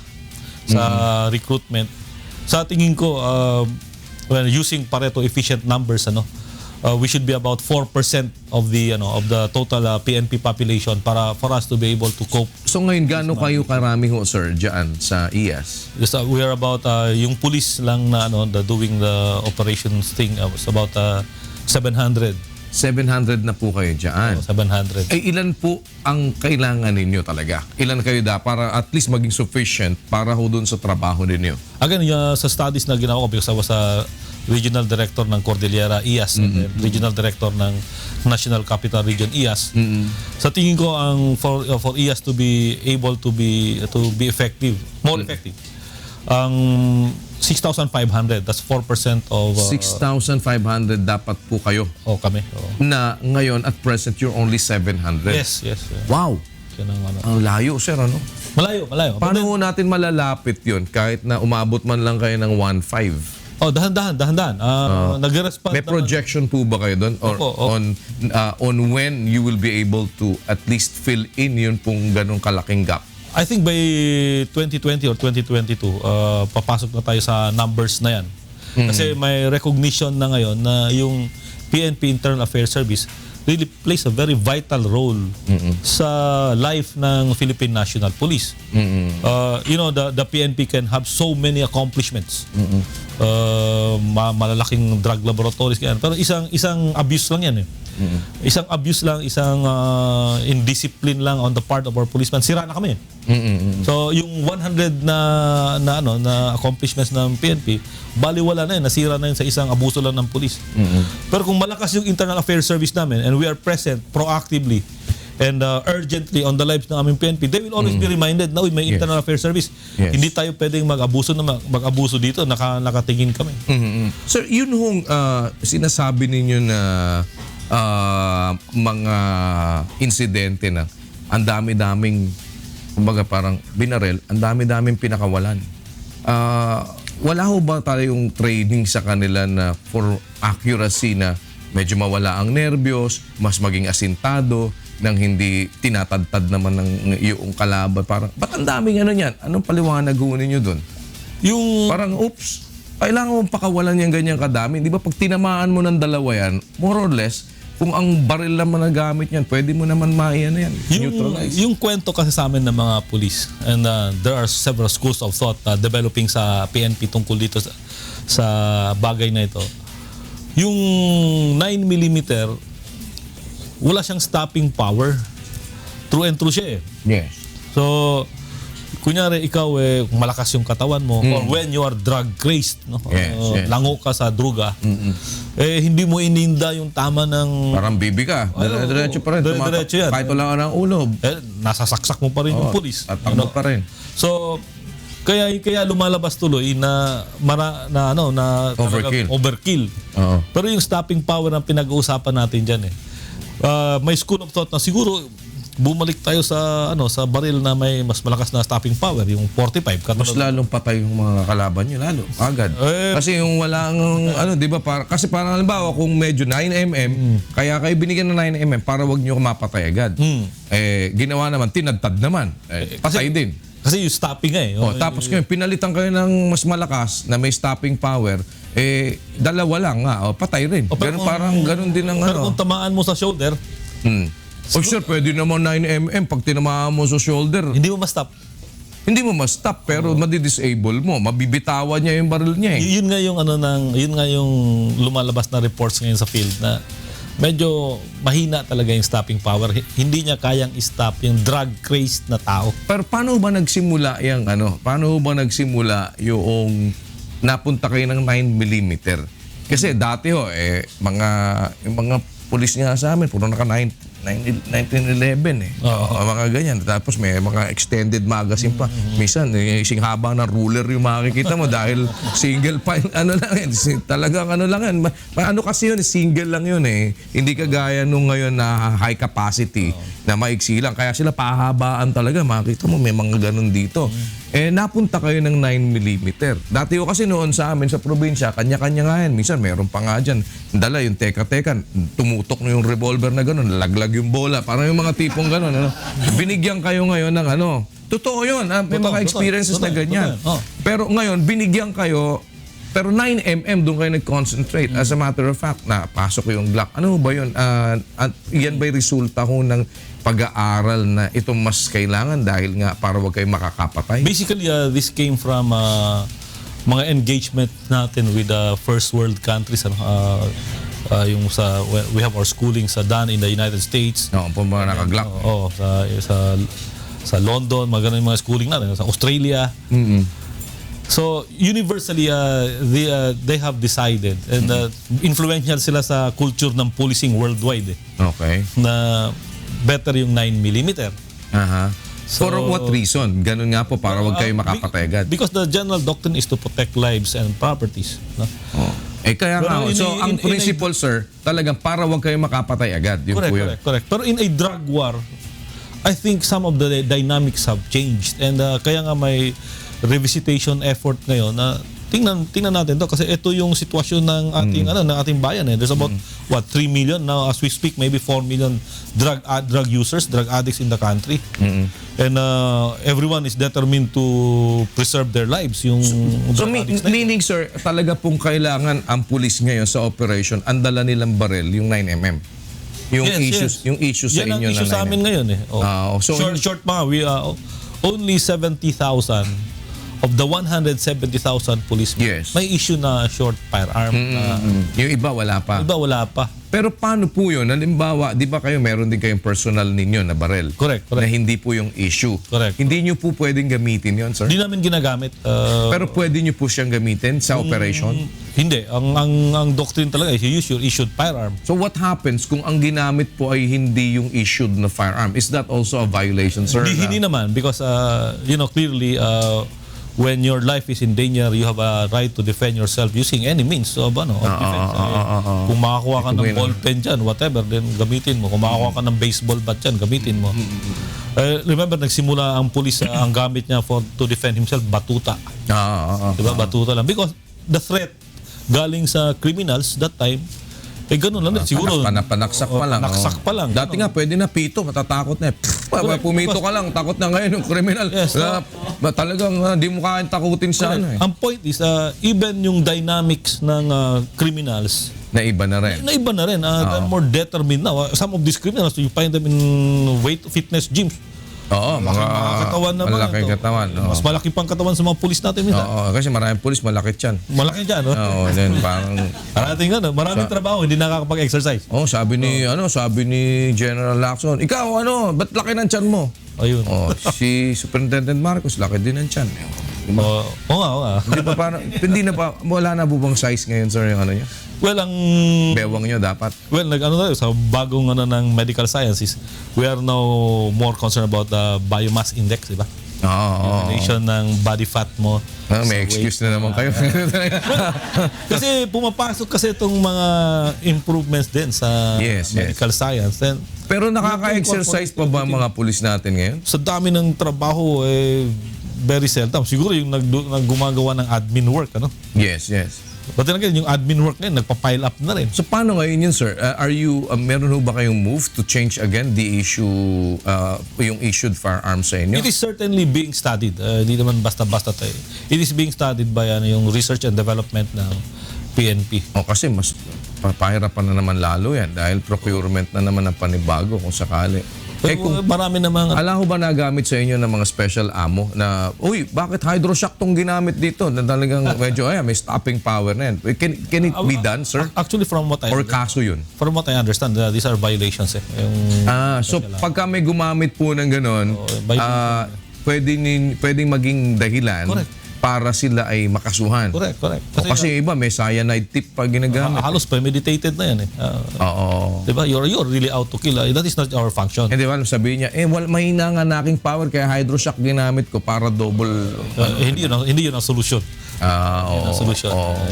sa recruitment. Sa tingin ko, using Pareto efficient numbers, we should be about 4% of the total PNP population for us to be able to cope. So ngayon, gaano kayo karami ho, sir, dyan sa IAS? Just, we are about yung police lang na doing the operations thing was about 700. 700 na po kayo dyan. 700. Eh, ilan po ang kailangan ninyo talaga? Ilan kayo para at least maging sufficient para ho dun sa trabaho ninyo? Again, sa studies na ginawa ko, because I was a regional director ng Cordillera IAS and then regional director ng National Capital Region IAS. Sa tingin ko for IAS to be able to be effective, more effective, ang 6,500, that's 4% of 6,500 dapat po kayo. kami. Na ngayon at present you're only 700. Yes. Wow. Yan ang Ang layo, sir, ano? Malayo. Paano ho natin malalapit yun kahit na umabot man lang kayo ng 1.5? Dahan-dahan. Nag-respond May projection po ba kayo doon or Opo. on when you will be able to at least fill in yun pong ganong kalaking gap? I think by 2020 or 2022, papasok na tayo sa numbers na yan. Kasi may recognition na ngayon na yung PNP Internal Affairs Service really plays a very vital role sa life ng Philippine National Police. The PNP can have so many accomplishments. Malalaking drug laboratories yan. Pero isang abuse lang yan eh. Isang abuse lang, isang indiscipline lang on the part of our policemen, sira na kami. So yung 100 na accomplishments ng PNP, baliwala na yun, nasira na yun sa isang abuso lang ng police. Pero kung malakas yung Internal Affairs Service namin and we are present proactively and urgently on the lives ng aming PNP, they will always be reminded na may Internal Affairs Service. Yes. Hindi tayo pwedeng mag-abuso dito, nakatingin kami. Sir, yun hong sinasabi ninyo na mga insidente na ang dami-daming, kumbaga parang binarel, ang dami-daming pinakawalan. Wala ho ba tayong training sa kanila na for accuracy na medyo mawala ang nerbiyos, mas maging asintado, nang hindi tinatadtad naman ng iyong kalaban? Parang, ba't ang daming niyan? Anong paliwanag ho ninyo doon? Yung Parang, oops, kailangan mong pakawalan yung ganyan kadami. Di ba pag tinamaan mo ng dalawa yan, more or less, kung ang baril naman na gamit yan, pwede mo naman neutralize. Yung kwento kasi sa amin ng mga police, and there are several schools of thought developing sa PNP tungkol dito sa bagay na ito. Yung 9mm, wala siyang stopping power. True and true siya eh. Yes. So, kunyari ikaw malakas yung katawan mo or when you are drug crazed, Yes. lango ka sa druga, hindi mo ininda yung tama ng Parang bibi ka. Diretso pa rin. Diretso yan. Kahit wala ka ng ulo. nasasaksak mo pa rin yung pulis. At takbo pa rin. So, kaya lumalabas tuloy na Overkill. overkill. Oo. Pero yung stopping power ang pinag-uusapan natin diyan may school of thought na siguro bumalik tayo sa baril na may mas malakas na stopping power, yung 45. Mas lalong patay yung mga kalaban nyo, lalo. Agad. Kasi yung walang, di ba, kasi parang halimbawa, kung medyo 9mm, kaya kayo binigyan ng 9mm para wag nyo mapatay agad. Ginawa naman, tinadtad naman. Patay din. Kasi yung stopping Tapos ngayon, pinalitan kayo ng mas malakas na may stopping power, dalawa lang patay rin. Ganun din ang Pero kung tamaan mo sa shoulder, sir, pwede naman 9mm pag tinamaan mo sa shoulder. hindi mo ma-stop. Hindi mo ma-stop pero madi-disable mo. Mabibitawan niya yung baril niya Yun nga yung lumalabas na reports ngayon sa field na medyo mahina talaga yung stopping power. Hindi niya kayang stop yung drug-crazed na tao. Pero paano ba nagsimula yung Paano ba nagsimula yung napunta kayo ng 9mm? Kasi dati yung mga pulis nga sa amin, puro naka 1911 mga ganyan. Tapos may mga extended magazine pa. Minsan, isang haba na ruler yung makikita mo dahil single file, talagang lang yan. Kasi yun, single lang yun Hindi kagaya nung ngayon na high capacity, na maiksi lang. Kaya sila pahabaan talaga. Makikita mo, may mga ganun dito. Napunta kayo ng 9mm. Dati kasi noon sa amin sa probinsya, kanya-kanya nga yan. Minsan meron pa nga dyan. Dala yung teka-teka, tumutok na yung revolver na gano'n, laglag yung bola. Parang yung mga tipong gano'n. Binigyan kayo ngayon ng totoo yun. May mga experiences na ganyan. Pero ngayon, binigyan kayo Pero 9mm doon kayo nag-concentrate. As a matter of fact, napasok yung Glock. Ano ba yun? At yan ba'y resulta ho ng pag-aaral na ito mas kailangan dahil nga para wag kayo makakapatay? Basically, this came from mga engagement natin with the first world countries. Yung we have our schooling done in the United States. Oo, po mga naka-Glock. Oo, sa London, mga schooling natin. Sa Australia. So, universally, they have decided and influential sila sa culture ng policing worldwide Okay. na better yung 9mm. Aha. So, For what reason? Ganun nga po para wag kayo makapatay agad. Because the general doctrine is to protect lives and properties. No? Oh. Kaya nga, Pero so ang principle, sir, talagang para wag kayo makapatay agad. Yun po yun. Correct. Pero in a drug war, I think some of the dynamics have changed. And kaya nga may revisitation effort ngayon na tingnan natin to kasi ito yung sitwasyon ng ating ng ating bayan There's about 3 million now as we speak, maybe 4 million drug users, drug addicts in the country. And everyone is determined to preserve their lives. Yung So drug addicts meaning, sir, talaga pong kailangan ang pulis ngayon sa operation, ang dala nilang barel, yung 9mm. Yung issues sa yan inyo ang issue na sa amin ngayon so short pa, we only 70,000 of the 170,000 policemen, Yes. may issue na short firearm. Yung iba wala pa. Iba wala pa. Pero paano po yun? Halimbawa, di ba kayo meron din kayong personal ninyo na barel? Correct. Na hindi po yung issue. Correct. Hindi nyo po pwedeng gamitin yon, sir? Hindi namin ginagamit. Pero pwede nyo po siyang gamitin sa operation? Hindi. Ang doctrine talaga is you use your issued firearm. So what happens kung ang ginamit po ay hindi yung issued na firearm? Is that also a violation, sir? Hindi naman because clearly when your life is in danger, you have a right to defend yourself using any means of defense. Kung makakuha ka ng ballpen dyan, whatever, then gamitin mo. Kung makakuha ka ng baseball bat dyan, gamitin mo. Remember, nagsimula ang pulis, ang gamit niya to defend himself, batuta. Diba? Batuta lang. Because the threat galing sa criminals that time, ganun lang. Siguro. Panaksak pa lang. Panaksak pa lang. Dati nga, pwede na pito, matatakot na. Pumito ka lang, takot na ngayon yung criminal. Yes, talagang hindi mo kaya takutin sa ano. Ang point is, even yung dynamics ng criminals, Na iba na rin. they're more determined now. Some of these criminals, you find them in fitness gyms. Oo, mga katawan naman malaking ito. katawan. Mas malaki pang katawan sa mga pulis natin minsan. Oo, kasi maraming pulis, malaki tiyan. Malaki dyan, no? Oo, then parang... Maraming trabaho, hindi nakakapag-exercise. sabi ni General Lacson, ikaw, ba't laki ng tiyan mo? Ayun. Si Superintendent Marcos, laki din ng tiyan. Oo nga. Hindi na pa, wala na bubang size ngayon, sir, yung ano niya? Well, ang... Bewang niyo dapat. Well, tayo, sa bagong ng medical sciences, we are now more concerned about the biomass index, di ba? Relation ng body fat mo. May excuse na naman kayo. Kasi pumapasok kasi itong mga improvements din sa medical science. Then, pero nakaka-exercise pa ba mga pulis natin ngayon? Sa dami ng trabaho, very seldom. Siguro yung gumagawa ng admin work, Yes. But then again, yung admin work ngayon, nagpa-pile up na rin. So paano ngayon yun, sir? Meron ho ba kayong move to change again the issue, yung issued firearms sa inyo? It is certainly being studied. Hindi naman basta-basta tayo. It is being studied by yung research and development ng PNP. Kasi mas papahirapan na naman lalo yan dahil procurement na naman ang panibago kung sakali. Pero marami namang... Alam ho ba nagamit sa inyo ng mga special ammo na, bakit hydroshock tong ginamit dito? Na talagang medyo, may stopping power na yan. Can it be done, sir? Actually, from what I... Or kaso yun? From what I understand, these are violations. So pagka may gumamit po ng gano'n, pwedeng maging dahilan para sila ay makasuhan. Correct. Kasi iba, may cyanide tip pag ginagamit. Halos premeditated na yan. Oo. Diba? You're really out to kill. That is not our function. Hindi ba, sabihin niya, mahina nga na aking power kaya hydroshock ginamit ko para double... Hindi yun ang solusyon.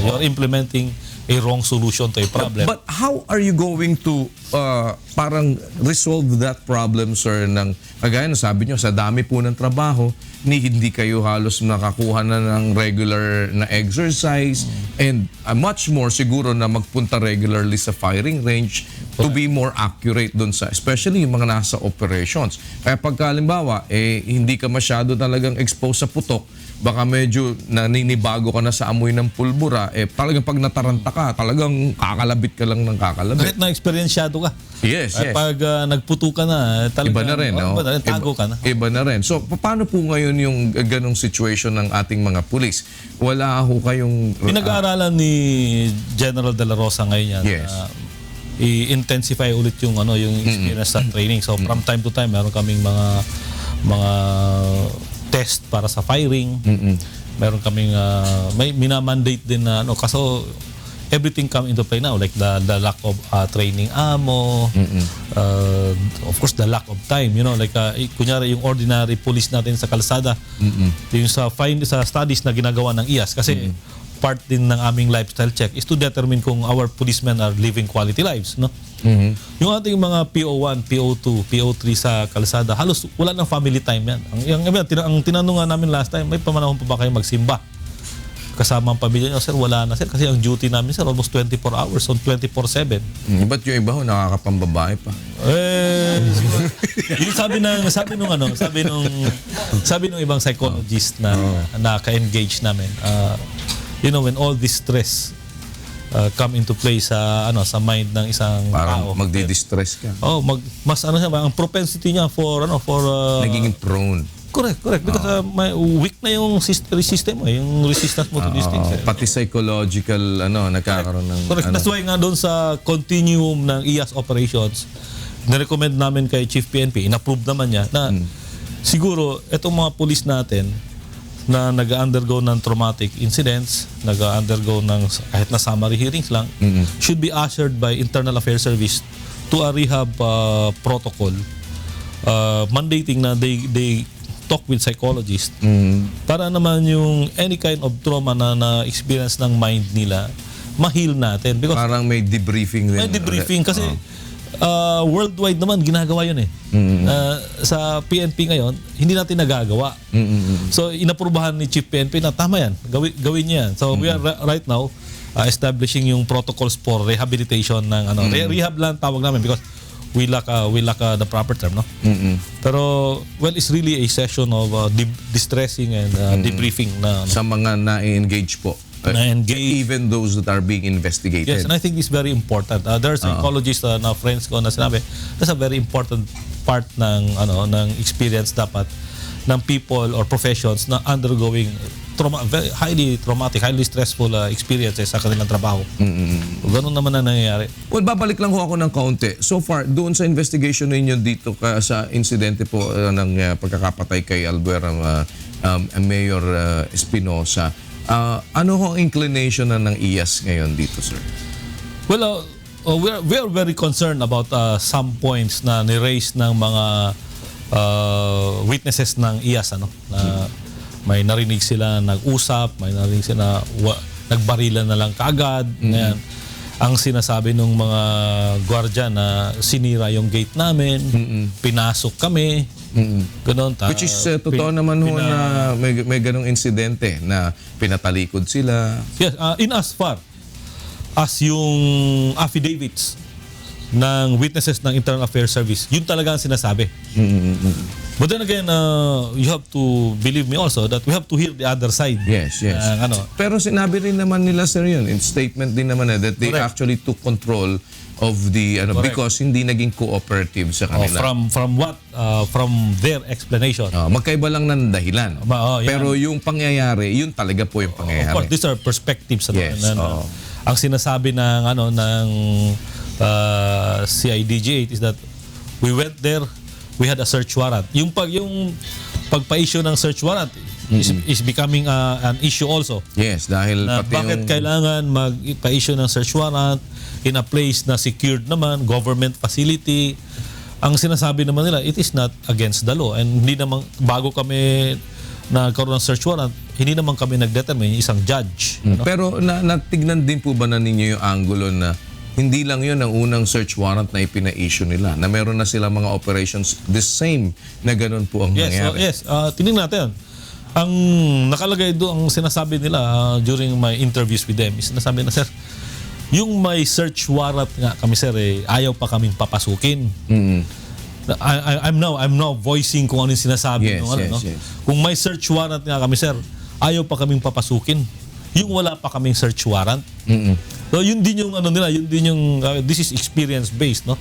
You're implementing a wrong solution to a problem. But how are you going to parang resolve that problem, sir, ng kagaya na sabi nyo, sa dami po ng trabaho, hindi kayo halos nakakuha na ng regular na exercise and much more siguro na magpunta regularly sa firing range to be more accurate dun sa, especially yung mga nasa operations. Kaya pagka halimbawa, hindi ka masyado talagang exposed sa putok, baka medyo naninibago ka na sa amoy ng pulbura, talagang pag nataranta ka, talagang kakalabit ka lang ng kakalabit. Kahit na eksperyensyado ka. Yes, yes. Pag nagputo ka na, talagang, Iba na rin, no? iba na rin, tago ka na. Iba na rin. So, paano po ngayon yung ganong situation ng ating mga pulis? Wala ho kayong... Pinag-aaralan ni General De La Rosa ngayon yan. Yes. I-intensify ulit yung experience sa training. So from time to time meron kaming mga test para sa firing. Meron kaming may minamandate din na kaso everything come into play now, like the lack of training ammo, of course the lack of time, like kunyari yung ordinary police natin sa kalsada, yung sa studies na ginagawa ng IAS kasi part din ng aming lifestyle check is to determine kung our policemen are living quality lives, no? Yung ating mga PO1, PO2, PO3 sa kalsada, halos wala ng family time yan. Ang tinanong nga namin last time, may pamanahon pa ba kayo magsimba? Kasama ang pamilya nyo, sir, wala na, sir. Kasi ang duty namin, sir, almost 24 hours on 24/7. Ba't yung iba ho, nakakapambabae pa? Yung sabi nung ibang psychologist na ka-engage namin, when all this stress come into play sa mind ng isang parang tao, magdi-distress ka. ang propensity niya for nagiging prone. Correct because weak na yung system mo, yung resistance mo to these things. Pati psychological nagkakaroon ng Correct. That's why nga doon sa continuum ng IAS operations, nirecommend namin kay Chief PNP, in-approve naman niya na siguro itong mga police natin na nag-undergo ng traumatic incidents, nag-undergo ng kahit na summary hearings lang, should be ushered by Internal Affairs Service to a rehab protocol, mandating na they talk with psychologists para naman yung any kind of trauma na experience ng mind nila ma-heal natin, because parang may debriefing din. may debriefing kasi worldwide naman ginagawa yun sa PNP ngayon hindi natin nagagawa. So inaprubahan ni Chief PNP na tama yan, gawin niya yan. So we are right now establishing yung protocols for rehabilitation ng rehab lang tawag namin because we lack the proper term, no? Pero it's really a session of distressing and debriefing na sa mga na-engage po. Na-engage. Even those that are being investigated. Yes, and I think it's very important. There are psychologists na friends ko na sinabi, that's a very important part ng experience dapat ng people or professions na undergoing highly traumatic, highly stressful experiences sa kanilang trabaho. Ganun naman ang nangyayari. Well, babalik lang ho ako ng kaunti. So far, doon sa investigation ninyo dito sa insidente po ng pagkakapatay kay Albuera Mayor Espinosa, ano ho ang inclination na ng IAS ngayon dito, sir? Well, we are very concerned about some points na ni-raise ng mga witnesses ng IAS, na may narinig sila nag-usap, may narinig sila nagbarilan na lang kaagad. Ngayon, ang sinasabi ng mga gwardiya na sinira yung gate namin, pinasok kami, ganon. Which is totoo naman ho na may ganong insidente na pinatalikod sila. Yes, in as far as yung affidavits ng witnesses ng Internal Affairs Service, yun talaga ang sinasabi. But then again, you have to believe me also that we have to hear the other side. Yes. Pero sinabi rin naman nila, sir, yun, in statement din naman that they actually took control of the because hindi naging cooperative sa kanila. From their explanation. Magkaiba lang ng dahilan. Pero yung pangyayari, yun talaga po yung pangyayari. Of course, these are perspectives. Yes. Ang sinasabi ng CIDG8 is that we went there, we had a search warrant. Yung pagpa-issue ng search warrant is becoming an issue also. Yes, dahil pati bakit kailangan magpa-issue ng search warrant in a place na secured naman, government facility. Ang sinasabi naman nila, it is not against the law. And hindi naman, bago kami nagkaroon ng search warrant, hindi naman kami nag-determine, isang judge. Ano? Pero natignan din po ba na ninyo yung angulo na hindi lang yun ang unang search warrant na ipina-issue nila, na meron na sila mga operations the same na ganun po ang nangyari? Yes. Tingnan natin. Ang nakalagay doon, ang sinasabi nila during my interviews with them, is sinasabi na, sir, yung may search warrant nga kami, sir, ayaw pa kaming papasukin. I'm now voicing kung ano yung sinasabi. Yes. Kung may search warrant nga kami, sir, ayaw pa kaming papasukin. Yung wala pa kaming search warrant. So yun din yung ano nila, yun din yung this is experience based, no?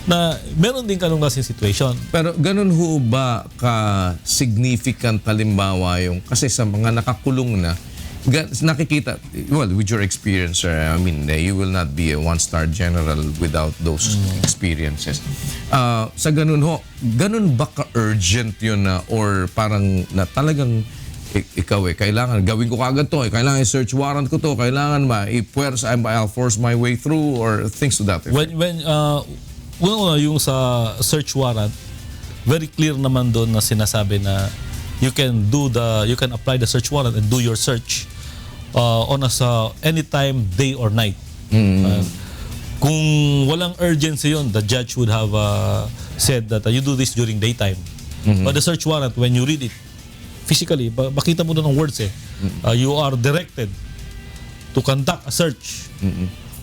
Na meron din kanong kasing situation. Pero ganun ho ba ka-significant halimbawa yung, kasi sa mga nakakulong na, nakikita, well, with your experience, sir, I mean, you will not be a one-star general without those experiences. Sa ganun ho, ganun ba ka-urgent yun na, or parang na talagang ikaw kailangan, gawin ko kagad to, kailangan i-search warrant ko to, kailangan I'll force my way through, or things to that effect? Yung sa search warrant, very clear naman doon na sinasabi na you can apply the search warrant and do your search on anytime, day or night. Kung walang urgency yun, the judge would have said that you do this during daytime. But the search warrant, when you read it physically, makita mo doon ang words you are directed to conduct a search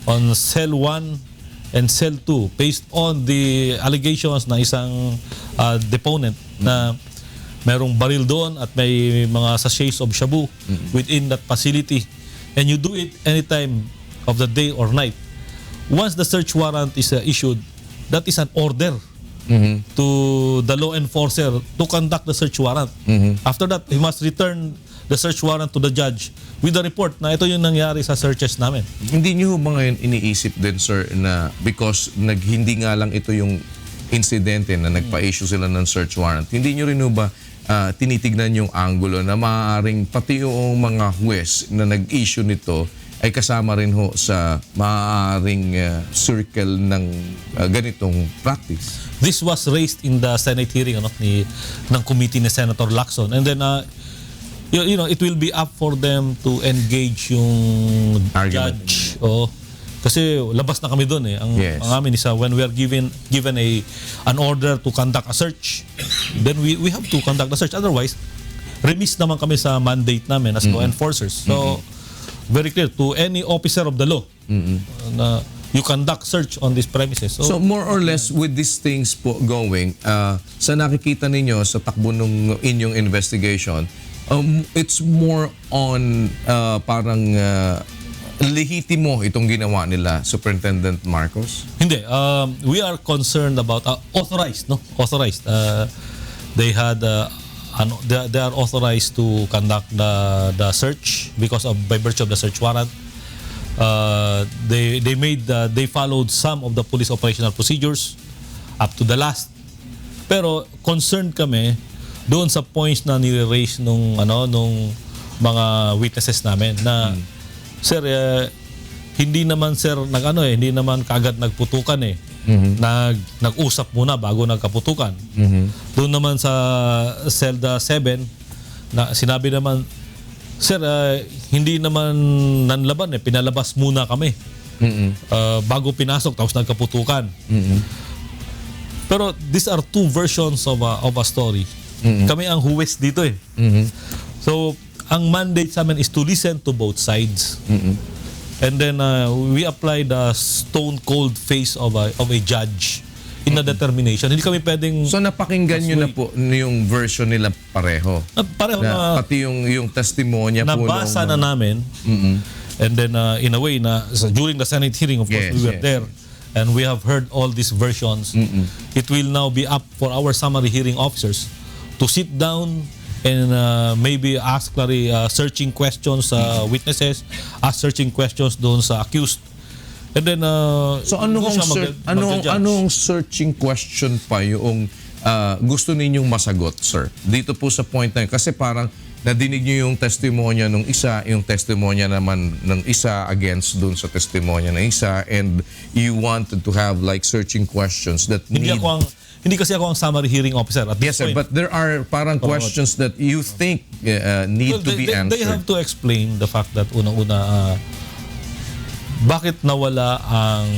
on cell 1 and cell 2 based on the allegations na isang deponent na merong baril doon at may mga sachets of shabu within that facility, and you do it anytime of the day or night. Once the search warrant is issued, that is an order to the law enforcer to conduct the search warrant. After that, he must return the search warrant to the judge with the report na ito yung nangyari sa searches namin. Hindi niyo ba ngayon iniisip din, sir, na because hindi nga lang ito yung insidente na nagpa-issue sila ng search warrant, hindi niyo rin ba tinitignan yung angulo na maaaring pati yung mga huwes na nag-issue nito ay kasama rin ho sa maaaring circle ng ganitong practice? This was raised in the Senate hearing ng committee ni Senator Lacson, and then it will be up for them to engage yung argument. Judge. Kasi labas na kami doon Ang amin is when we are given an order to conduct a search, then we have to conduct the search. Otherwise, remiss naman kami sa mandate namin as law enforcers. So, very clear to any officer of the law na you conduct search on these premises. So more or less with these things po going, sa nakikita ninyo sa takbo ng inyong investigation, it's more on parang lehitimo itong ginawa nila, Superintendent Marcos? Hindi. We are concerned about authorized. They had they are authorized to conduct the search by virtue of the search warrant. They followed some of the police operational procedures up to the last. Pero concerned kami doon sa points na nire-raise nung mga witnesses namin na sir, hindi naman kagad nagputukan nag-usap muna bago nagkaputukan. Doon naman sa Selda 7 na sinabi naman, sir, hindi naman nanlaban pinalabas muna kami bago pinasok tapos nagkaputukan. Pero these are two versions of a story. Kami ang huwes dito So ang mandate sa amin is to listen to both sides. And then we apply the stone cold face of a judge in the determination. Hindi kami pwedeng... So napakinggan nyo na po yung version nila pareho? Pareho na pati yung testimonya po. Nabasa na namin. And then in a way, during the Senate hearing, of course, we were there. And we have heard all these versions. It will now be up for our summary hearing officers to sit down and maybe ask searching questions sa witnesses, ask searching questions doon sa accused. And then so anong searching question pa yung gusto ninyong masagot, sir? Dito po sa point na yun, kasi parang nadinig niyo yung testimonya ng isa, yung testimonya naman ng isa against doon sa testimonya ng isa, and you wanted to have like searching questions that hindi kasi ako ang summary hearing officer at Yes, this sir. point. But there are parang questions that you think need to be answered. They have to explain the fact that unang-una bakit nawala ang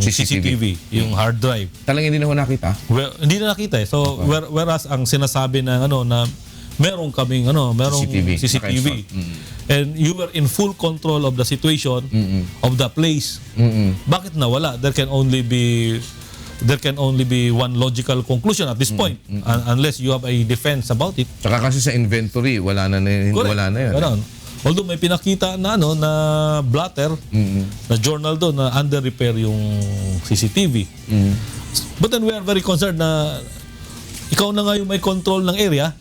CCTV, yung hard drive. Talagang hindi na ako nakita. Well, hindi na nakita eh. So whereas ang sinasabi ng na merong CCTV. CCTV. And you were in full control of the situation of the place. Bakit nawala? There can only be one logical conclusion at this point unless you have a defense about it. Tsaka kasi sa inventory, wala na yun. Ganon. Although may pinakita na na blatter na journal doon na under repair yung CCTV. But then we are very concerned na ikaw na nga yung may control ng area.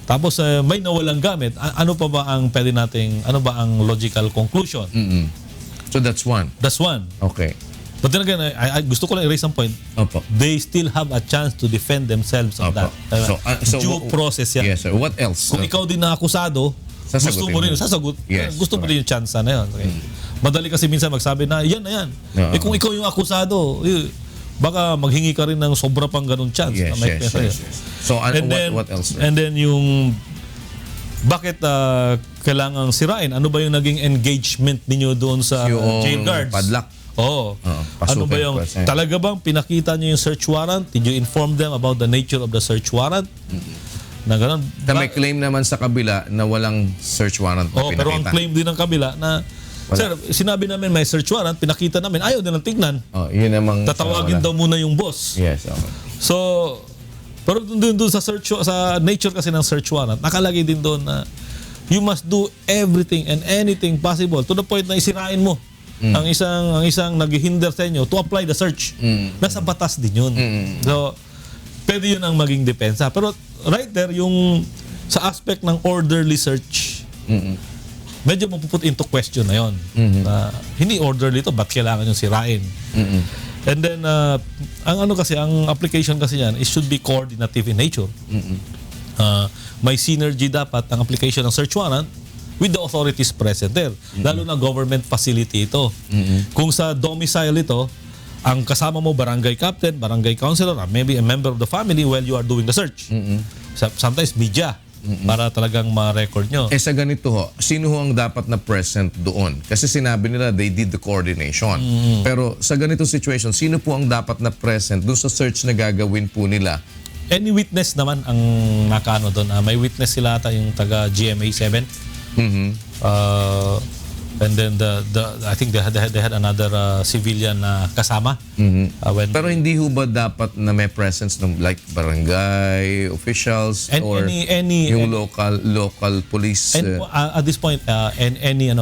Tapos may nawalang gamit. Ano pa ba ang pwede nating, ano ba ang logical conclusion? So that's one. That's one. Okay. But then again, I gusto ko lang i-raise some point. Opo. They still have a chance to defend themselves on Opo. that. Due process yan. Yes, sir. What else? Kung ikaw din na akusado, gusto mo rin, sasagot. Yes, Gusto mo rin yung chance na yun. Okay. Madali kasi minsan magsabi na, yan na yan. Kung ikaw yung akusado, baka maghingi ka rin ng sobra pang ganun chance. Yes, na may yes. So what else? Sir? And then yung bakit kailangang sirain? Ano ba yung naging engagement ninyo doon sa Yung jail guards? padlock. Oo. Ano ba yung talaga bang pinakita niyo yung search warrant? Did you inform them about the nature of the search warrant? Na ganun. May claim naman sa kabila na walang search warrant na pinakita. Pero ang claim din ng kabila na sir, sinabi namin may search warrant, pinakita namin, ayaw din ang tignan. Yun namang Tatawagin daw muna yung boss. Yes, okay. So, pero doon sa nature kasi ng search warrant, nakalagay din doon na you must do everything and anything possible to the point na isirain mo ang isang naghihinder sa inyo to apply the search. Nasa batas din yun. So, pwede yun ang maging depensa. Pero right there, yung sa aspect ng orderly search, medyo mapuput into question na yun. Hindi orderly ito, ba't kailangan yung sirain? And then, ang application kasi yan, it should be coordinative in nature. May synergy dapat ang application ng search warrant with the authorities present there. Lalo na government facility ito. Kung sa domicile ito, ang kasama mo barangay captain, barangay councilor, or maybe a member of the family while you are doing the search. Sometimes media. Para talagang ma-record nyo. Sa ganito ho, sino ho ang dapat na present doon? Kasi sinabi nila they did the coordination. Pero sa ganitong situation, sino po ang dapat na present doon sa search na gagawin po nila? Any witness naman ang nakano doon. May witness sila ata yung taga GMA 7. And then I think they had another civilian na kasama. Pero hindi ho ba dapat na may presence ng like barangay officials or yung local police? And at this point, any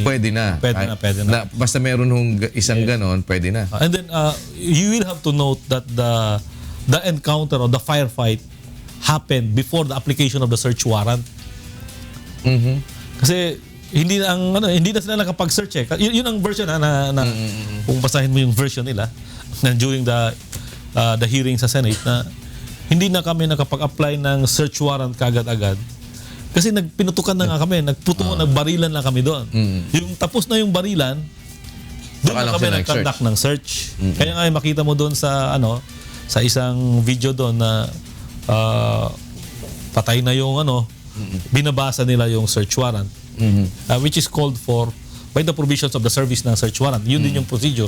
pwede na. Pwede na. Basta meron hong isang ganon, pwede na. And then you will have to note that the encounter or the firefight happened before the application of the search warrant. Kasi hindi na sila nakapag-search eh. Yun ang version na kung basahin mo yung version nila na during the hearing sa Senate na hindi na kami nakapag-apply ng search warrant kagad-agad kasi pinutukan na nga kami, nagbarilan na kami doon. Yung tapos na yung barilan, doon na kami nag-conduct ng search. Kaya nga makita mo doon sa sa isang video doon na patay na yung binabasa nila yung search warrant. Which is called for by the provisions of the service ng search warrant. Yun din yung procedure.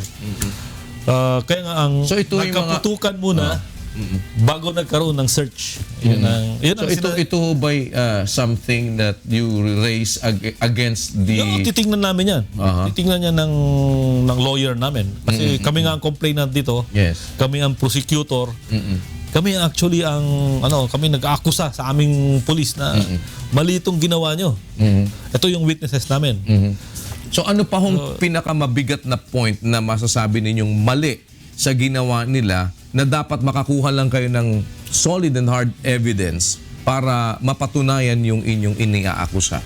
Kaya nga ang nagkaputukan muna bago nagkaroon ng search. Ito by something that you raise against the... Titingnan namin yan. Titingnan yan ng lawyer namin. Kasi kami nga ang complainant dito. Yes. Kami ang prosecutor. Kami actually kami nag-akusa sa aming police na mali itong ginawa nyo. Ito yung witnesses namin. So ano pa hong pinakamabigat na point na masasabi ninyong mali sa ginawa nila na dapat makakuha lang kayo ng solid and hard evidence para mapatunayan yung inyong iniaakusa?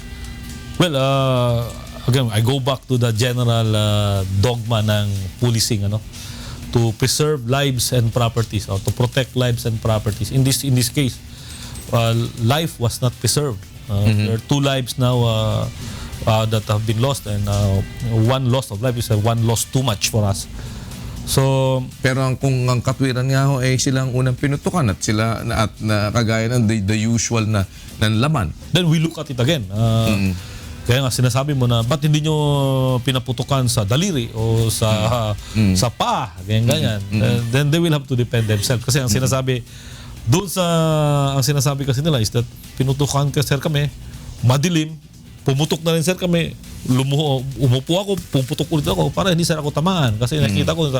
Well, again, I go back to the general dogma ng policing, to preserve lives and properties or to protect lives and properties. In this case, life was not preserved. There are 2 lives now that have been lost, and one loss of life is one loss too much for us. So, Pero kung ang katwiran nga ho ay sila ang unang pinutukan at sila na kagaya ng the usual na laman. then we look at it again. Kaya nga sinasabi mo na ba't hindi nyo pinaputukan sa daliri o sa paa, ganyan. Then they will have to defend themselves. Kasi ang sinasabi kasi nila is that pinutukan ka sir kami, madilim, pumutok na rin sir kami, umupo ako, pumutok ulit ako para hindi sir ako tamaan. Kasi nakita ko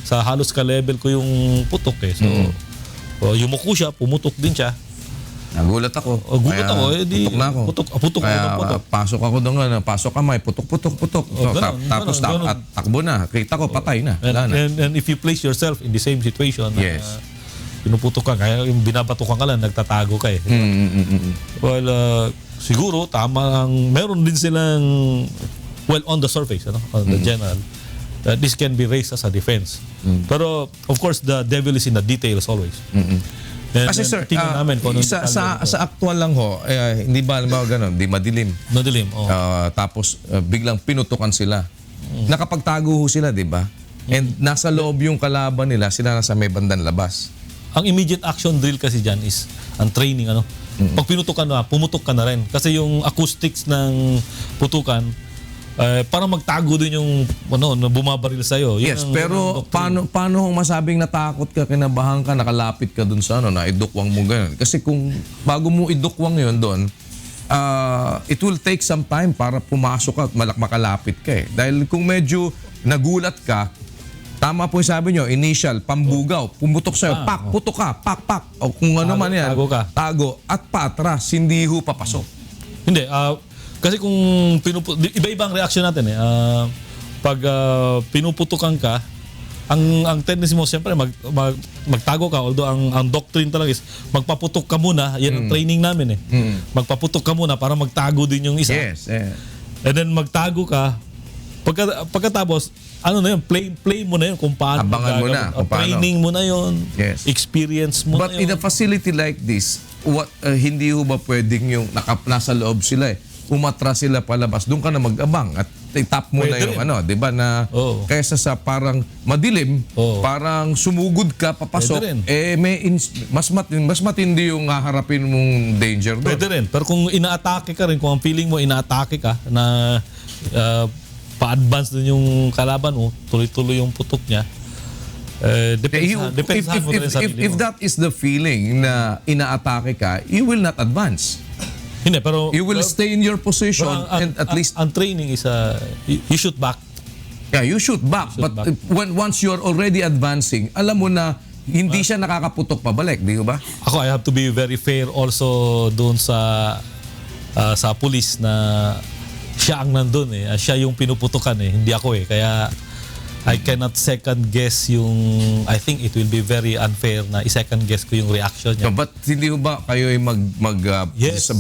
sa halos ka-level ko yung putok eh. So, yumuko siya, pumutok din siya. Nagulat ako. Gulat ako, putok na ako. Putok Kaya ako ng putok. pasok ako doon, pasok kamay, putok. Tapos takbo na. Kita ko, patay na. Wala na. And if you place yourself in the same situation, Yes. pinuputok ka, kaya yung binabatukan ka lang, nagtatago ka eh. Well, siguro, tama meron din silang, well, on the surface, on the general, this can be raised as a defense. Pero, of course, the devil is in the details always. Kasi sir, tingnan namin kung anong sa actual lang ho, hindi ba gano'n, di madilim. Madilim, oh. Tapos biglang pinutukan sila. Nakapagtago ho sila, di ba? And nasa loob yung kalaban nila, sila nasa may bandang labas. Ang immediate action drill kasi dyan is ang training. Pag pinutukan na, pumutok ka na rin. Kasi yung acoustics ng putukan, para magtago din yung na bumabaril sa'yo. Yun Yes, pero paano kung masabing natakot ka, kinabahan ka, nakalapit ka dun sa na idukwang mo ganun? Kasi kung bago mo idukwang yun doon, it will take some time para pumasok ka at makalapit ka eh. Dahil kung medyo nagulat ka, tama po yung sabi nyo, initial, pambugaw, pumutok sa'yo, pak, putok ka, pak, o kung ano man yan, tago, at paatras, hindi ho papasok. Hindi, kasi kung iba-iba ang reaction natin eh. Pag pinuputukan ka, ang tendency mo siyempre magtago ka, although ang doctrine talaga is magpaputok ka muna, yan ang training namin eh. Magpaputok ka muna para magtago din yung isa. Yes, And then magtago ka, pagkatapos play mo na yun kung paano. Abangan mo na kung paano. Training mo na yun. Yes. Experience mo But na yun. in a facility like this, hindi ho ba pwedeng yung nasa loob sila eh? Umatras sila palabas, doon ka na mag-abang at tap mo na yung di ba na kaysa sa parang madilim, parang sumugod ka papasok, mas matindi yung haharapin mong danger doon. Pwede rin. Pero kung inaatake ka rin, kung ang feeling mo inaatake ka na pa-advance din yung kalaban mo, tuloy-tuloy yung putok niya, depends mo rin sa sarili mo. If that is the feeling na inaatake ka, you will not advance. Hindi, pero you will stay in your position and at least ang training is you shoot back. Yeah, you shoot back. Once you're already advancing, alam mo na hindi siya nakakaputok pabalik, di ba? Ako, I have to be very fair also doon sa police na siya ang nandun eh. Siya yung pinuputukan eh, hindi ako eh. Kaya I cannot second guess I think it will be very unfair na i-second guess ko yung reaction niya. But hindi ba kayo ay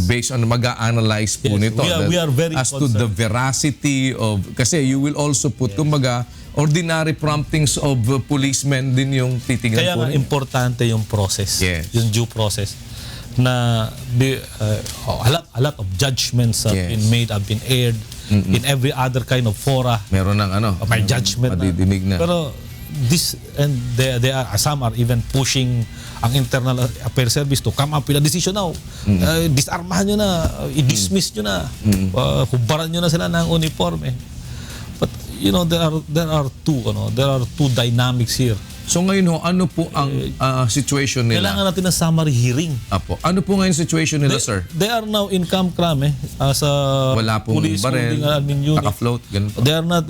based on mag-a-analyze po nito? We are very as concerned. to the veracity of, kasi you will also put, kumbaga, ordinary promptings of policemen din yung titignan Kaya po. Kaya nga importante yung process, yung due process. Na a lot of judgments have been made, have been aired in every other kind of fora. Meron ng may judgment na. Pero some are even pushing ang Internal Affairs Service to come up with a decision now. Disarmahan nyo na, i-dismiss nyo na, hubaran nyo na sila ng uniforme. But there are two dynamics here. So ngayon ho, ano po ang situation nila? Kailangan natin ng summary hearing. Apo. Ano po ngayon situation nila, sir? They are now in Camp Crame as a wala pong police barel, naka-float, ganun po. They are not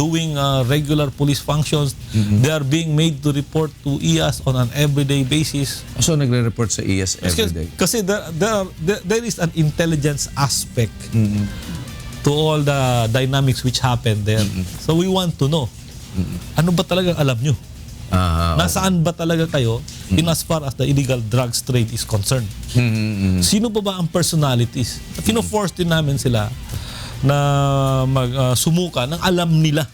doing regular police functions. They are being made to report to IAS on an everyday basis. So nagre-report sa IAS everyday? Kasi there is an intelligence aspect to all the dynamics which happen there. So we want to know, ano ba talagang alam nyo? Nasaan ba talaga kayo in as far as the illegal drugs trade is concerned? Sino ba ang personalities? Kino-force din namin sila na sumuka ng alam nila.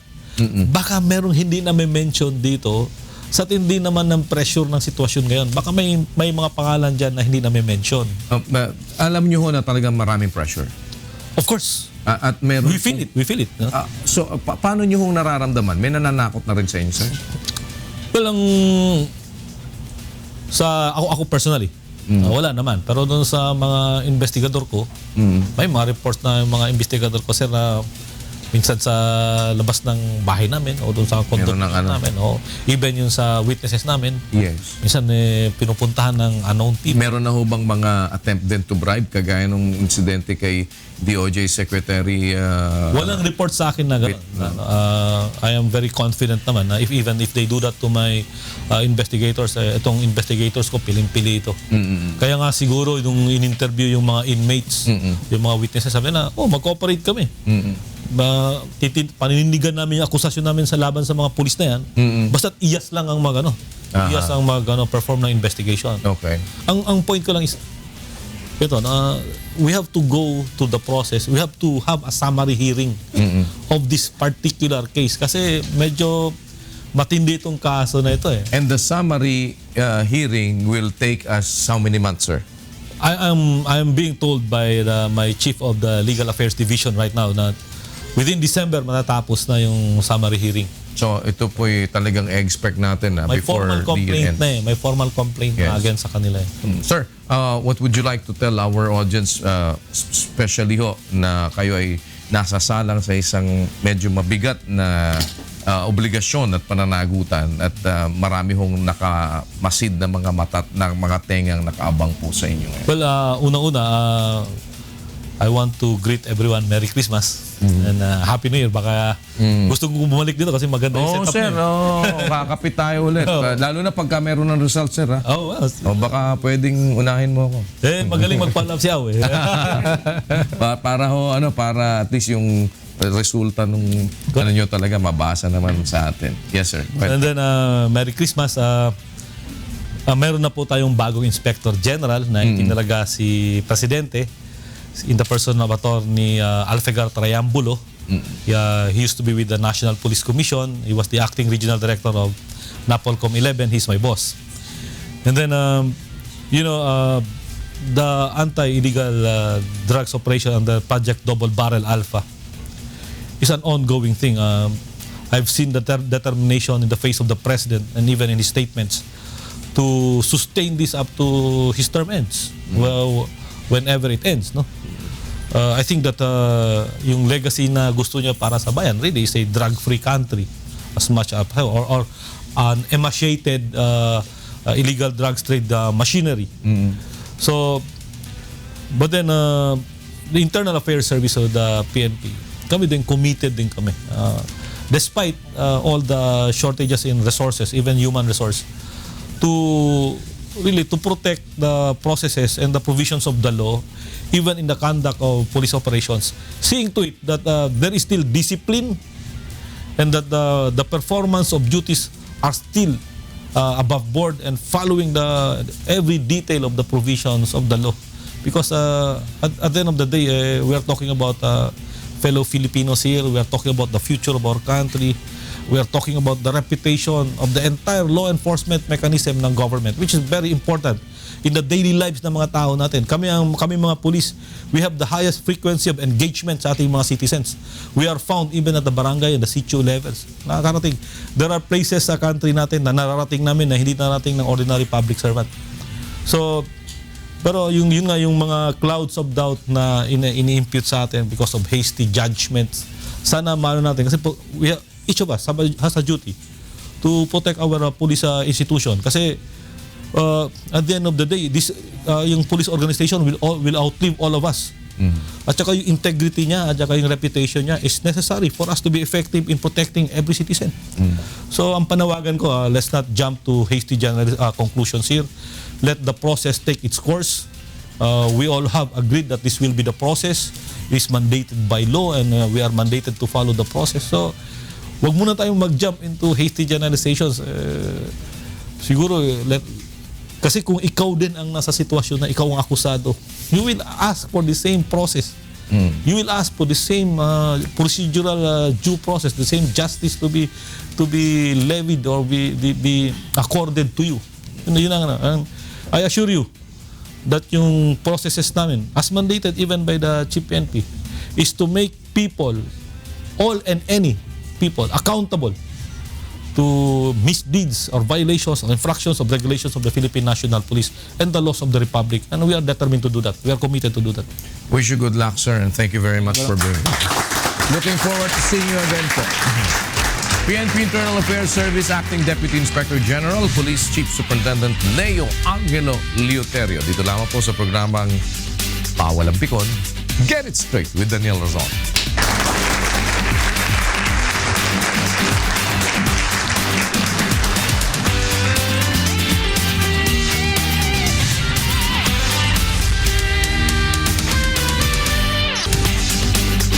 Baka merong hindi na may mention dito sa tindi naman ng pressure ng sitwasyon ngayon. Baka may mga pangalan dyan na hindi na may mention. Alam nyo ho na talagang maraming pressure. Of course. At meron We feel it. We feel it. No? So paano niyo hong nararamdaman? May nananakot na rin sa inyo, sir? Well, ako personally, wala naman. Pero doon sa mga investigador ko, may mga reports na yung mga investigador ko, sir, na minsan sa labas ng bahay namin o doon sa condominium namin o even yung sa witnesses namin. Yes. Minsan pinupuntahan ng unknown team. Meron na ho bang mga attempt din to bribe kagaya nung insidente kay DOJ Secretary? Walang report sa akin na gano'n. I am very confident naman na even if they do that to my investigators, itong investigators ko, piling-pili ito. Kaya nga siguro nung in-interview yung mga inmates, yung mga witnesses, sabi na, mag-cooperate kami. Paninindigan namin yung akusasyon namin sa laban sa mga pulis na yan. Basta't iyas lang ang iyas ang perform ng investigation. Okay. Ang point ko lang is ito, we have to go to the process. We have to have a summary hearing of this particular case kasi medyo matindi itong kaso na ito eh. And the summary hearing will take us how many months, sir? I am being told by my chief of the Legal Affairs Division right now na within December matatapos na yung summary hearing. So ito po'y talagang expect natin na May before formal the year complaint end. na eh. May formal complaint na against sa kanila eh. Sir, what would you like to tell our audience, especially ho, na kayo ay nasasalang sa isang medyo mabigat na obligasyon at pananagutan at marami hong nakamasid na mga mata ng mga tengang nakaabang po sa inyo ngayon? Well, unang-una, I want to greet everyone Merry Christmas and Happy New Year. Baka gusto kong bumalik dito kasi maganda yung setup sir, niya. kakapit tayo ulit. Lalo na pagka meron ng result, sir. Ha? Baka pwedeng unahin mo ako. Magaling magpalapsiyaw eh. Para at least yung resulta nung nyo talaga mabasa naman sa atin. Yes, sir. And then, Merry Christmas. Meron na po tayong bagong Inspector General na itinalaga si Presidente in the person of Attorney Alfegar Triambulo. He used to be with the National Police Commission. He was the acting regional director of NAPOLCOM 11. He's my boss. And then, the anti-illegal drugs operation under Project Double Barrel Alpha is an ongoing thing. I've seen the determination in the face of the President and even in his statements to sustain this up to his term ends. Well, whenever it ends, no? I think that yung legacy na gusto niya para sa bayan really is a drug-free country as much as or an emaciated illegal drugs trade machinery. So, but then the Internal Affairs Service of the PNP, kami din committed din kami. Despite all the shortages in resources, even human resource, to protect the processes and the provisions of the law, even in the conduct of police operations, seeing to it that there is still discipline and that the performance of duties are still above board and following every detail of the provisions of the law. Because at the end of the day, we are talking about fellow Filipinos here. We are talking about the future of our country. We are talking about the reputation of the entire law enforcement mechanism ng government, which is very important in the daily lives ng mga tao natin. Kami mga police, we have the highest frequency of engagement sa ating mga citizens. We are found even at the barangay and the sitio levels. Nakakarating. There are places sa country natin na nararating namin na hindi narating ng ordinary public servant. So, pero yung mga clouds of doubt na ini-impute sa atin because of hasty judgments, sana maano natin. Kasi each of us has a duty to protect our police institution. Kasi at the end of the day, yung police organization will outlive all of us. At saka yung integrity niya, at saka yung reputation niya is necessary for us to be effective in protecting every citizen. So ang panawagan ko, let's not jump to hasty conclusions here. Let the process take its course. We all have agreed that this will be the process. It is mandated by law and we are mandated to follow the process. So wag muna tayong mag-jump into hasty generalizations. Siguro, kasi kung ikaw din ang nasa sitwasyon na ikaw ang akusado, you will ask for the same process. You will ask for the same procedural due process, the same justice to be levied or be accorded to you. I assure you that yung processes namin, as mandated even by the Chief PNP, is to make people, all and any people, accountable to misdeeds or violations or infractions of regulations of the Philippine National Police and the laws of the Republic. And we are determined to do that. We are committed to do that. Wish you good luck, sir, and thank you very much for being here. Looking forward to seeing you again po. PNP Internal Affairs Service Acting Deputy Inspector General, Police Chief Superintendent Leo Angelo Leuterio. Dito lamang po sa programang Bawal ang Pikon, Get It Straight with Daniel Razon.